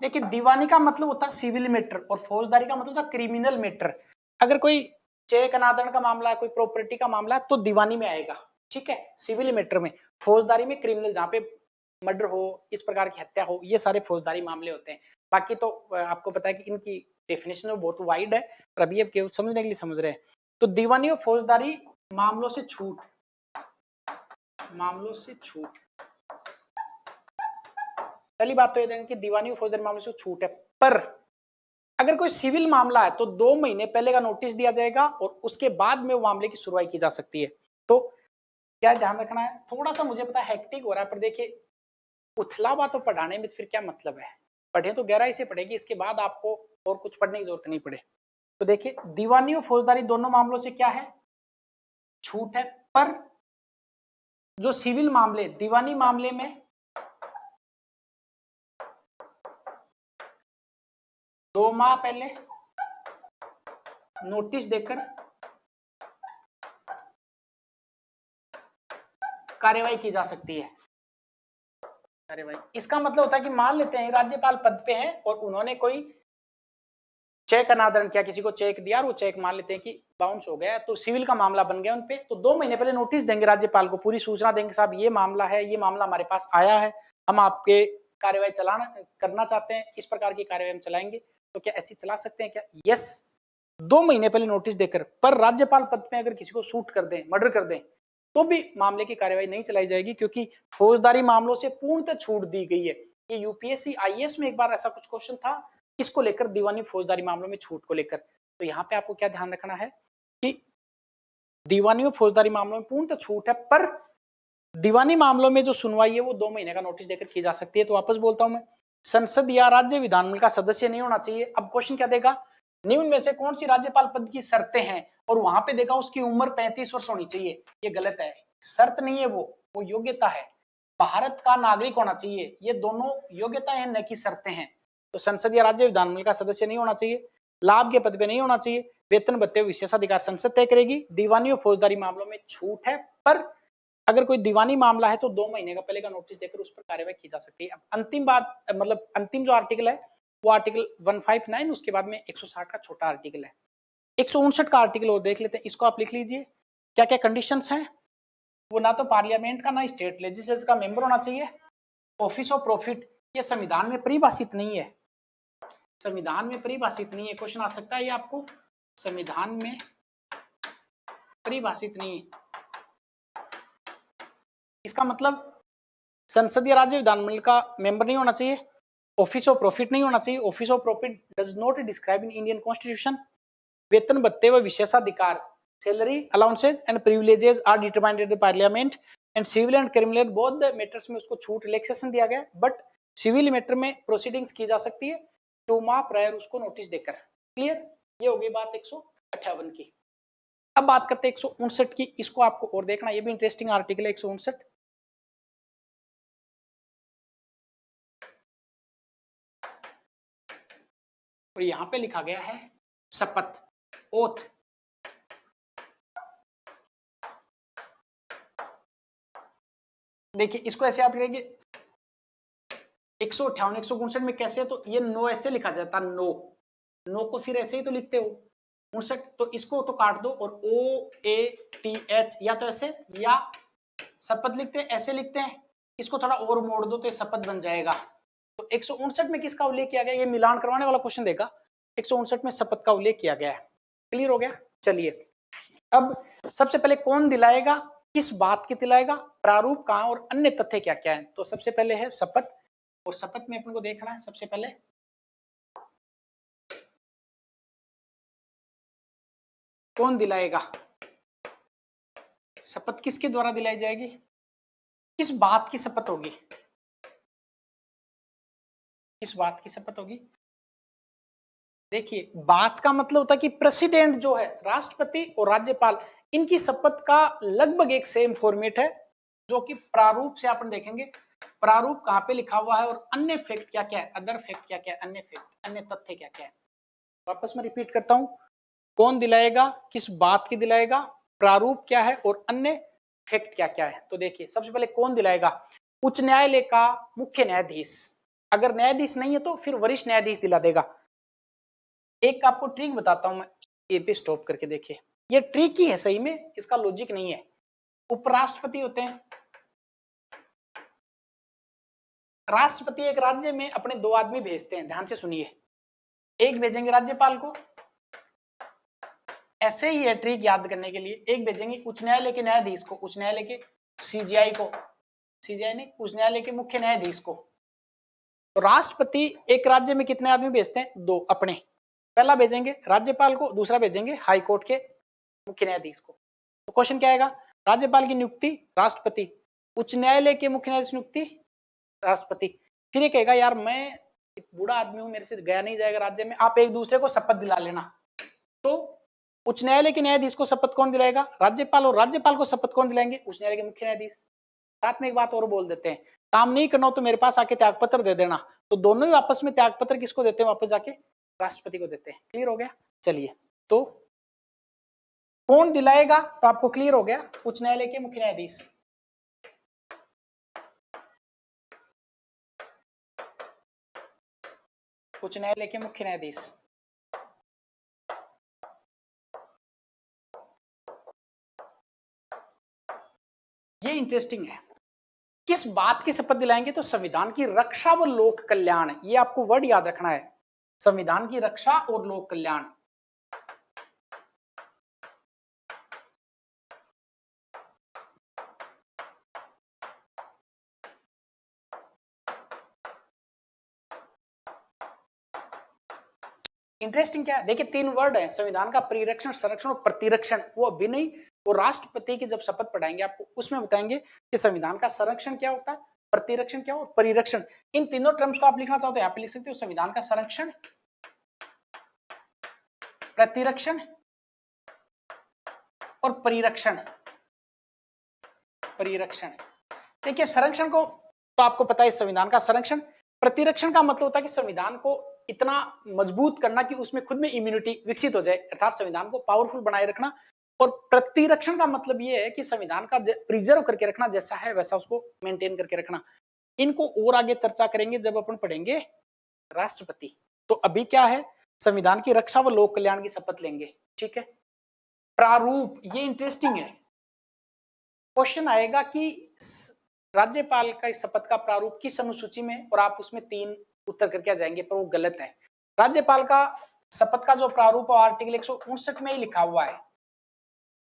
देखिए दीवानी का मतलब होता है सिविल मैटर और फौजदारी का मतलब होता है क्रिमिनल मैटर। अगर कोई चेक अनादरण का मामला है, कोई प्रॉपर्टी का मामला है, तो दीवानी में आएगा, ठीक है, सिविल मैटर में। फौजदारी में क्रिमिनल, जहां पे मर्डर हो, इस प्रकार की हत्या हो, ये सारे फौजदारी मामले होते हैं। बाकी तो आपको पता है कि इनकी डेफिनेशन बहुत वाइड है, पर अभी अब केवल समझने के लिए समझ रहे हैं। तो दीवानी और फौजदारी मामलों से छूट, मामलों से छूट। पहली बात तो ये कि दीवानी और फौजदारी मामलों से छूट है, पर अगर कोई सिविल मामला है तो 2 महीने पहले का नोटिस दिया जाएगा और उसके बाद में वो मामले की सुनवाई की जा सकती है। तो क्या ध्यान रखना है, थोड़ा सा मुझे पता है हेक्टिक हो रहा है, पर देखिए उथला बात तो पढ़ाने में फिर क्या मतलब है, पढ़े तो गहराई से पढ़ेगी, इसके बाद आपको और कुछ पढ़ने की जरूरत नहीं पड़े। तो देखिए दीवानी और फौजदारी दोनों मामलों से क्या है, छूट है, पर जो सिविल मामले, दीवानी मामले में 2 माह पहले नोटिस देकर कार्यवाही की जा सकती है। कार्यवाही, इसका मतलब होता है कि मान लेते हैं राज्यपाल पद पे हैं और उन्होंने कोई चेक अनादरण किया, किसी को चेक दिया और वो चेक मान लेते हैं कि बाउंस हो गया, तो सिविल का मामला बन गया उनपे, तो 2 महीने पहले नोटिस देंगे राज्यपाल को, पूरी सूचना देंगे, साहब ये मामला है, ये मामला हमारे पास आया है, हम आपके कार्यवाही करना चाहते हैं, इस प्रकार की कार्यवाही हम चलाएंगे। तो क्या ऐसी चला सकते हैं क्या? यस, 2 महीने पहले नोटिस देकर। पर राज्यपाल पद में अगर किसी को शूट कर दें, मर्डर कर दें, तो भी मामले की कार्यवाही नहीं चलाई जाएगी, क्योंकि फौजदारी मामलों से पूर्णतः छूट दी गई है। ये यूपीएससी आईएएस में एक बार ऐसा कुछ क्वेश्चन था, इसको लेकर, दीवानी फौजदारी मामलों में छूट को लेकर। तो यहाँ पे आपको क्या ध्यान रखना है कि दीवानी और फौजदारी मामलों में पूर्णतः छूट है, पर दीवानी मामलों में जो सुनवाई है वो 2 महीने का नोटिस देकर की जा सकती है। तो वापस बोलता हूं मैं, संसद या राज्य विधानमंडल का सदस्य नहीं होना चाहिए। अब क्वेश्चन क्या देगा, निम्न में से कौन सी राज्यपाल पद की शर्तें हैं, और वहां पे देखा उसकी उम्र 35 वर्ष होनी चाहिए। ये गलत है, शर्त नहीं है वो योग्यता है। भारत का नागरिक होना चाहिए, ये दोनों योग्यताएं हैं, न कि शर्तें हैं। तो संसद या राज्य विधानमंडल का सदस्य नहीं होना चाहिए, लाभ के पद पे नहीं होना चाहिए, वेतन भत्ते विशेषाधिकार संसद तय करेगी, दीवानी और फौजदारी मामलों में छूट है, पर अगर कोई दीवानी मामला है तो 2 महीने का पहले का नोटिस देकर उस पर कार्यवाही की जा सकती है। अब अंतिम बात, मतलब अंतिम जो आर्टिकल है वो आर्टिकल 159, उसके बाद में 160 का छोटा आर्टिकल है। 159 का आर्टिकल और देख लेते हैं, इसको आप लिख लीजिए। क्या क्या कंडीशंस हैं, वो ना तो पार्लियामेंट का ना स्टेट लेजिस्लेचर का मेंबर होना चाहिए, ऑफिस ऑफ प्रॉफिट ये संविधान में परिभाषित नहीं है, संविधान में परिभाषित नहीं है। क्वेश्चन आ सकता है ये आपको, संविधान में परिभाषित नहीं है, इसका मतलब संसदीय राज्य विधानमंडल का मेंबर नहीं होना चाहिए, ऑफिस ऑफ प्रॉफिट नहीं होना चाहिए। Office of profit does not describe in Indian constitution. वेतन भत्ते व विशेषाधिकार, salary allowances and privileges are determined in the parliament and civil and criminal both the matters में उसको छूट रिलैक्सेशन दिया गया, बट सिविल मैटर में प्रोसीडिंग्स की जा सकती है 2 माह प्रायर उसको नोटिस देकर। क्लियर, ये हो गई बात 158 की। अब बात करते हैं 159 की, इसको आपको और देखना, ये भी इंटरेस्टिंग आर्टिकल है 159। और यहां पे लिखा गया है शपथ, ओथ। देखिए इसको ऐसे याद करेंगे, 158 159 में कैसे है, तो ये नो ऐसे लिखा जाता, नो, नो को फिर ऐसे ही तो लिखते हो 59, तो इसको तो काट दो और OATH, या तो ऐसे या शपथ लिखते हैं, ऐसे लिखते हैं, इसको थोड़ा और मोड़ दो तो ये शपथ बन जाएगा। तो 159 में किसका उल्लेख किया गया, ये मिलान करवाने वाला क्वेश्चन देगा। 159 में शपथ का उल्लेख किया गया है। क्लियर हो गया। चलिए अब सबसे पहले कौन दिलाएगा, किस बात की दिलाएगा, प्रारूप कहां और अन्य तथ्य क्या क्या है। तो सबसे पहले है शपथ, और शपथ में अपन को देखना है सबसे पहले कौन दिलाएगा, शपथ किसके द्वारा दिलाई जाएगी, किस बात की शपथ होगी, किस बात की शपथ होगी। देखिए बात का मतलब होता है कि प्रेसिडेंट जो है, राष्ट्रपति और राज्यपाल, इनकी शपथ का लगभग एक सेम फॉर्मेट है, जो कि प्रारूप से अपन देखेंगे प्रारूप कहां पे लिखा हुआ है और अन्य फैक्ट क्या क्या है, अदर फैक्ट क्या क्या है, अन्य फैक्ट, अन्य तथ्य क्या क्या है। वापस में रिपीट करता हूं, कौन दिलाएगा, किस बात की दिलाएगा, प्रारूप क्या है और अन्य फैक्ट क्या क्या है। तो देखिए सबसे पहले कौन दिलाएगा, उच्च न्यायालय का मुख्य न्यायाधीश, अगर न्यायाधीश नहीं है तो फिर वरिष्ठ न्यायाधीश दिला देगा। एक आपको ट्रिक बताता हूं मैं, ये पे स्टॉप करके देखिए, ये ट्रिक ही है सही में, इसका लॉजिक नहीं है। उपराष्ट्रपति होते हैं, राष्ट्रपति एक राज्य में अपने 2 आदमी भेजते हैं, ध्यान से सुनिए, एक भेजेंगे राज्यपाल को, ऐसे ही है ट्रिक याद करने के लिए, एक भेजेंगे उच्च न्यायालय के न्यायाधीश को, उच्च न्यायालय के सीजीआई को, सीजीआई ने उच्च न्यायालय के मुख्य न्यायाधीश को। तो राष्ट्रपति एक राज्य में कितने आदमी भेजते हैं, 2 अपने, पहला भेजेंगे राज्यपाल को, दूसरा भेजेंगे हाई कोर्ट के मुख्य न्यायाधीश को। तो क्वेश्चन क्या आएगा, राज्यपाल की नियुक्ति राष्ट्रपति, उच्च न्यायालय के मुख्य न्यायाधीश नियुक्ति राष्ट्रपति। फिर ये कहेगा यार मैं एक बूढ़ा आदमी हूं, मेरे से गया नहीं जाएगा राज्य में, आप एक दूसरे को शपथ दिला लेना। तो उच्च न्यायालय के न्यायाधीश को शपथ कौन दिलाएगा, राज्यपाल, और राज्यपाल को शपथ कौन दिलाएंगे, उच्च न्यायालय के मुख्य न्यायाधीश। साथ में एक बात और बोल देते हैं, काम नहीं करना हो तो मेरे पास आके त्यागपत्र दे देना। तो दोनों ही आपस में त्यागपत्र किसको देते हैं, वापस जाके राष्ट्रपति को देते हैं। क्लियर हो गया। चलिए तो कौन दिलाएगा, तो आपको क्लियर हो गया, उच्च न्यायालय के मुख्य न्यायाधीश। उच्च न्यायालय के मुख्य न्यायाधीश। ये इंटरेस्टिंग है, किस बात की शपथ दिलाएंगे, तो संविधान की रक्षा व लोक कल्याण, ये आपको वर्ड याद रखना है, संविधान की रक्षा और लोक कल्याण। इंटरेस्टिंग क्या है, देखिए 3 वर्ड है संविधान का, परिरक्षण, संरक्षण और प्रतिरक्षण। वो अभी नहीं, वो राष्ट्रपति की जब शपथ पढ़ाएंगे आपको, उसमें बताएंगे कि संविधान का संरक्षण क्या होता है, प्रतिरक्षण क्या और परिरक्षण। इन तीनों टर्म्स को आप लिखना चाहो तो यहाँ पे लिख सकते हो, संविधान का संरक्षण, प्रतिरक्षण और परिरक्षण। परिरक्षण, देखिए संरक्षण को तो आपको पता है, संविधान का संरक्षण। प्रतिरक्षण का मतलब होता है कि संविधान को इतना मजबूत करना कि उसमें खुद में इम्यूनिटी विकसित हो जाए, अर्थात संविधान को पावरफुल बनाए रखना। और प्रतिरक्षण का मतलब यह है कि संविधान का प्रिजर्व करके रखना, जैसा है वैसा उसको मेंटेन करके रखना। इनको और आगे चर्चा करेंगे जब अपन पढ़ेंगे राष्ट्रपति। तो अभी क्या है, संविधान की रक्षा व लोक कल्याण की शपथ लेंगे। ठीक है। प्रारूप, ये इंटरेस्टिंग है, क्वेश्चन आएगा कि राज्यपाल का इस शपथ का प्रारूप किस अनुसूची में, और आप उसमें 3 उत्तर करके आ जाएंगे, पर वो गलत है। राज्यपाल का शपथ का जो प्रारूप है आर्टिकल 159 में ही लिखा हुआ है।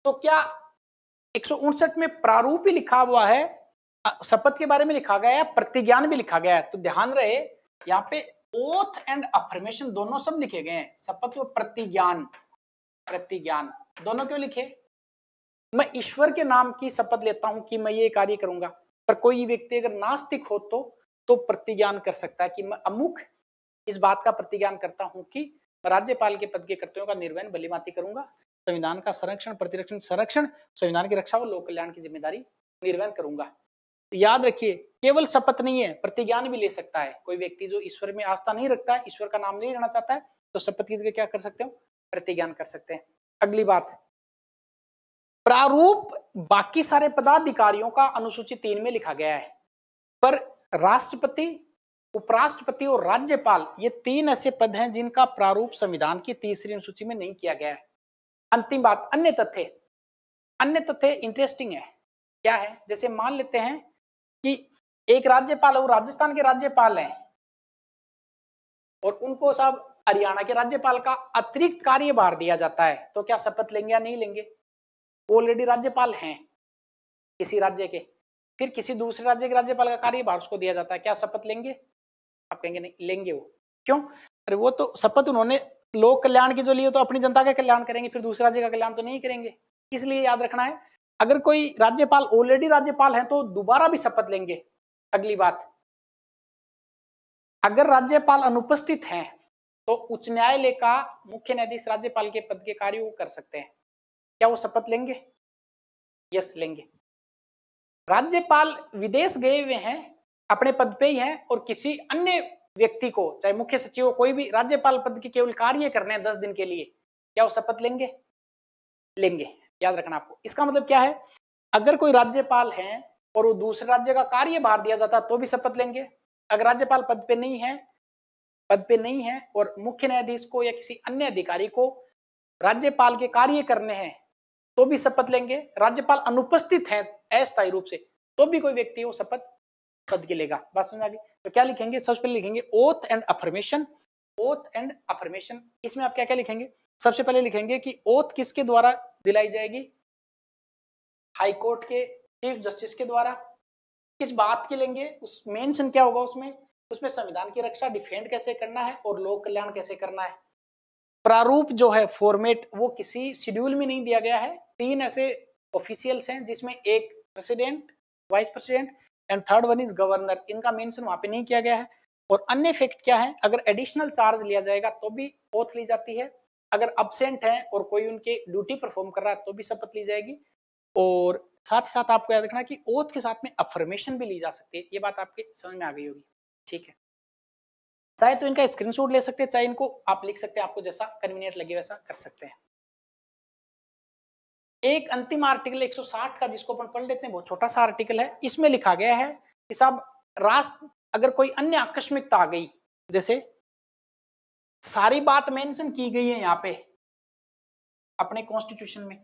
तो क्या 159 में प्रारूप ही लिखा हुआ है, शपथ के बारे में लिखा गया है, प्रतिज्ञान भी लिखा गया है। तो ध्यान रहे यहाँ पे ओथ एंड अफर्मेशन दोनों शब्द लिखे गए हैं, शपथ व प्रतिज्ञान, प्रतिज्ञान दोनों क्यों लिखे? मैं ईश्वर के नाम की शपथ लेता हूं कि मैं ये कार्य करूंगा, पर कोई व्यक्ति अगर नास्तिक हो तो प्रतिज्ञान कर सकता है कि मैं अमुक इस बात का प्रतिज्ञान करता हूं कि राज्यपाल के पद के कर्तव्यों का निर्वहन भलीभांति करूंगा, संविधान का संरक्षण प्रतिरक्षण संरक्षण, संविधान की रक्षा और लोक कल्याण की जिम्मेदारी निर्वहन करूंगा। याद रखिए, केवल शपथ नहीं है, प्रतिज्ञान भी ले सकता है। कोई व्यक्ति जो ईश्वर में आस्था नहीं रखता है, ईश्वर का नाम नहीं लेना चाहता है, तो शपथ की जगह क्या कर सकते हो? प्रतिज्ञान कर सकते हैं। अगली बात, प्रारूप बाकी सारे पदाधिकारियों का अनुसूची 3 में लिखा गया है, पर राष्ट्रपति, उपराष्ट्रपति और राज्यपाल ये 3 ऐसे पद हैं जिनका प्रारूप संविधान की तीसरी अनुसूची में नहीं किया गया है। अंतिम बात, अन्य तथ्य। अन्य तथ्य इंटरेस्टिंग है। क्या है? जैसे मान लेते हैं कि एक राज्यपाल और राजस्थान के राज्यपाल हैं और उनको साहब हरियाणा के राज्यपाल का अतिरिक्त कार्यभार दिया जाता है, तो क्या शपथ लेंगे या नहीं लेंगे? ऑलरेडी राज्यपाल हैं किसी राज्य के, फिर किसी दूसरे राज्य के राज्यपाल का कार्यभार उसको दिया जाता है, क्या शपथ लेंगे? आप कहेंगे नहीं लेंगे। वो क्यों? अरे वो तो शपथ उन्होंने लोक कल्याण की जो लिए तो अपनी जनता का कल्याण करेंगे, फिर दूसरे राज्य का कल्याण तो नहीं करेंगे। इसलिए याद रखना है, अगर कोई राज्यपाल ऑलरेडी राज्यपाल है तो दोबारा भी शपथ लेंगे। अगली बात, अगर राज्यपाल अनुपस्थित हैं तो उच्च न्यायालय का मुख्य न्यायाधीश राज्यपाल के पद के कार्य कर सकते हैं, क्या वो शपथ लेंगे? यस लेंगे। राज्यपाल विदेश गए हुए हैं, अपने पद पे ही हैं और किसी अन्य व्यक्ति को, चाहे मुख्य सचिव हो, कोई भी राज्यपाल पद के केवल कार्य करने हैं 10 दिन के लिए, क्या वो शपथ लेंगे? लेंगे। याद रखना आपको। इसका मतलब क्या है, अगर कोई राज्यपाल है और वो दूसरे राज्य का कार्यभार दिया जाता तो भी शपथ लेंगे। अगर राज्यपाल पद पे नहीं है और मुख्य न्यायाधीश को या किसी अन्य अधिकारी को राज्यपाल के कार्य करने हैं तो भी शपथ लेंगे। राज्यपाल अनुपस्थित है अस्थायी रूप से तो भी कोई व्यक्ति वो शपथ पद के लेगा। बात समझ आ गई? तो क्या लिखेंगे? सबसे पहले लिखेंगे oath and affirmation. Oath and affirmation, इसमें आप क्या क्या लिखेंगे? सबसे पहले लिखेंगे कि ओथ किसके द्वारा दिलाई जाएगी? हाई कोर्ट के चीफ जस्टिस के द्वारा। किस बात के लेंगे? उस मेंशन क्या होगा उसमें संविधान की रक्षा डिफेंड कैसे करना है और लोक कल्याण कैसे करना है। प्रारूप जो है फॉर्मेट वो किसी शेड्यूल में नहीं दिया गया है। 3 ऐसे ऑफिशियल्स हैं जिसमें एक president, vice president and third one is governor, इनका मेंशन वहां पे नहीं किया गया है। और अन्य फैक्ट क्या है, अगर एडिशनल चार्ज लिया जाएगा तो भी ओथ ली जाती है, अगर अब्सेंट है और कोई उनके ड्यूटी परफॉर्म कर रहा है तो भी शपथ ली जाएगी। और साथ ही साथ आपको याद रखना कि ओथ के साथ में अफर्मेशन भी ली जा सकती है। ये बात आपके समझ में आ गई होगी। ठीक है, चाहे तो इनका स्क्रीनशॉट ले सकते हैं, चाहे इनको आप लिख सकते हैं, आपको जैसा कन्वीनियंट लगे वैसा कर सकते हैं। एक अंतिम आर्टिकल 160 का जिसको अपन पढ़ लेते हैं, बहुत छोटा सा आर्टिकल है। इसमें लिखा गया है कि साहब राष्ट्र अगर कोई अन्य आकस्मिकता आ गई, जैसे सारी बात मेंशन की गई है यहाँ पे अपने कॉन्स्टिट्यूशन में,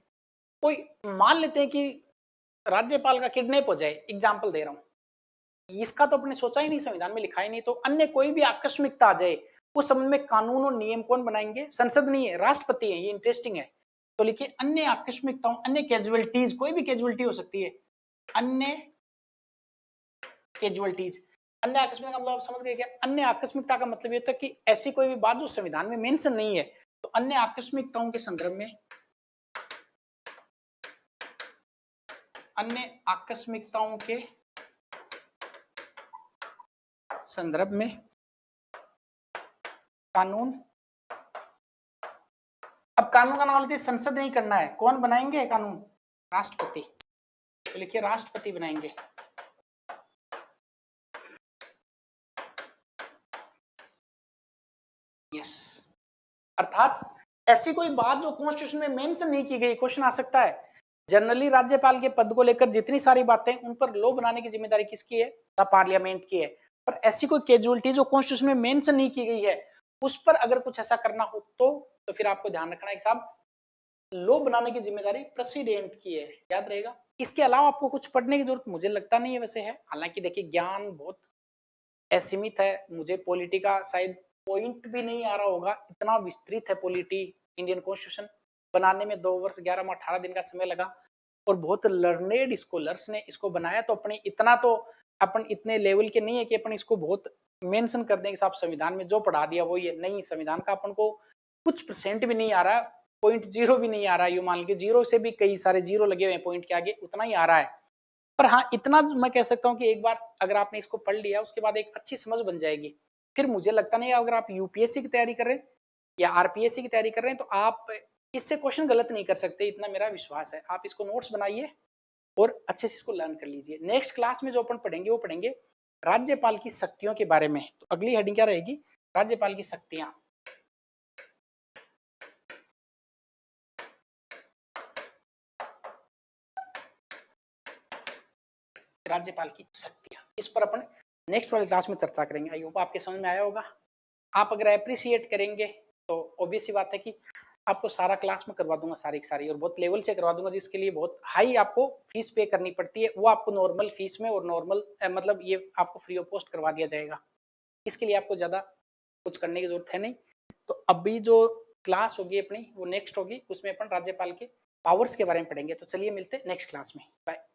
कोई मान लेते हैं कि राज्यपाल का किडनैप हो जाए, एग्जाम्पल दे रहा हूं, इसका तो अपने सोचा ही नहीं, संविधान में लिखा ही नहीं, तो अन्य कोई भी आकस्मिकता आ जाए उस संबंध में कानून और नियम कौन बनाएंगे? संसद नहीं है, राष्ट्रपति है। ये इंटरेस्टिंग है। तो लिखिए अन्य आकस्मिकताओं, अन्य कैजुअलिटीज, कोई भी कैजुअलिटी हो सकती है, अन्य कैजुअलिटीज। अन्य आकस्मिकता का मतलब आप समझ गए क्या? अन्य आकस्मिकता का मतलब ये होता है कि ऐसी कोई भी बात जो संविधान में मेंशन नहीं है, तो अन्य आकस्मिकताओं के संदर्भ में, अन्य आकस्मिकताओं के संदर्भ में कानून, अब कानून का नाम लेते संसद नहीं करना है, कौन बनाएंगे कानून? राष्ट्रपति। तो लिखिए राष्ट्रपति बनाएंगे। यस, अर्थात ऐसी कोई बात जो कॉन्स्टिट्यूशन में मेंशन नहीं की गई, क्वेश्चन आ सकता है। जनरली राज्यपाल के पद को लेकर जितनी सारी बातें, उन पर लॉ बनाने की जिम्मेदारी किसकी है? पार्लियामेंट की है। पर ऐसी कोई कैजुअलिटी जो कॉन्स्टिट्यूशन में मेंशन नहीं की गई है, उस पर अगर कुछ ऐसा करना हो तो फिर आपको ध्यान रखना है कि साहब लॉ बनाने की जिम्मेदारी प्रेसिडेंट की है। याद रहेगा। इसके अलावा आपको कुछ पढ़ने की जरूरत मुझे लगता नहीं है वैसे है, हालांकि देखिए ज्ञान बहुत असीमित है, मुझे पॉलिटी का शायद पॉइंट भी नहीं आ रहा होगा, इतना विस्तृत है पॉलिटी। इंडियन कॉन्स्टिट्यूशन बनाने में 2 वर्ष 11 माह 18 दिन का समय लगा और बहुत लर्नेड स्कॉलर्स ने इसको बनाया। तो अपने इतना तो अपन इतने लेवल के नहीं है कि अपन इसको बहुत मेंशन कर दें कि साहब संविधान में जो पढ़ा दिया वो ये नहीं, संविधान का अपन को कुछ परसेंट भी नहीं आ रहा, 0.0 भी नहीं आ रहा, यू मान लीजिए जीरो से भी कई सारे जीरो लगे हुए हैं पॉइंट के आगे, उतना ही आ रहा है। पर हाँ, इतना मैं कह सकता हूँ कि एक बार अगर आपने इसको पढ़ लिया उसके बाद एक अच्छी समझ बन जाएगी। फिर मुझे लगता नहीं अगर आप यूपीएससी की तैयारी कर रहे हैं या आरपीएससी की तैयारी कर रहे हैं तो आप इससे क्वेश्चन गलत नहीं कर सकते, इतना मेरा विश्वास है। आप इसको नोट्स बनाइए और अच्छे से इसको लर्न कर लीजिए। नेक्स्ट क्लास में जो अपन पढ़ेंगे वो पढ़ेंगे राज्यपाल की शक्तियों के बारे में। तो अगली हेडिंग क्या रहेगी? राज्यपाल की शक्तियां। राज्यपाल की शक्तियां, इस पर अपन नेक्स्ट वाली क्लास में चर्चा करेंगे। आई होप आपके समझ में आया होगा। आप अगर अप्रिशिएट करेंगे तो ऑब्वियस सी बात है कि आपको सारा क्लास में करवा दूंगा, सारी की सारी, और बहुत लेवल से करवा दूंगा, जिसके लिए बहुत हाई आपको फीस पे करनी पड़ती है। वो आपको नॉर्मल फीस में और नॉर्मल मतलब ये आपको फ्री ऑफ कॉस्ट करवा दिया जाएगा। इसके लिए आपको ज़्यादा कुछ करने की जरूरत है नहीं। तो अभी जो क्लास होगी अपनी वो नेक्स्ट होगी, उसमें अपन राज्यपाल के पावर्स के बारे में पढ़ेंगे। तो चलिए मिलते हैं नेक्स्ट क्लास में। बाय।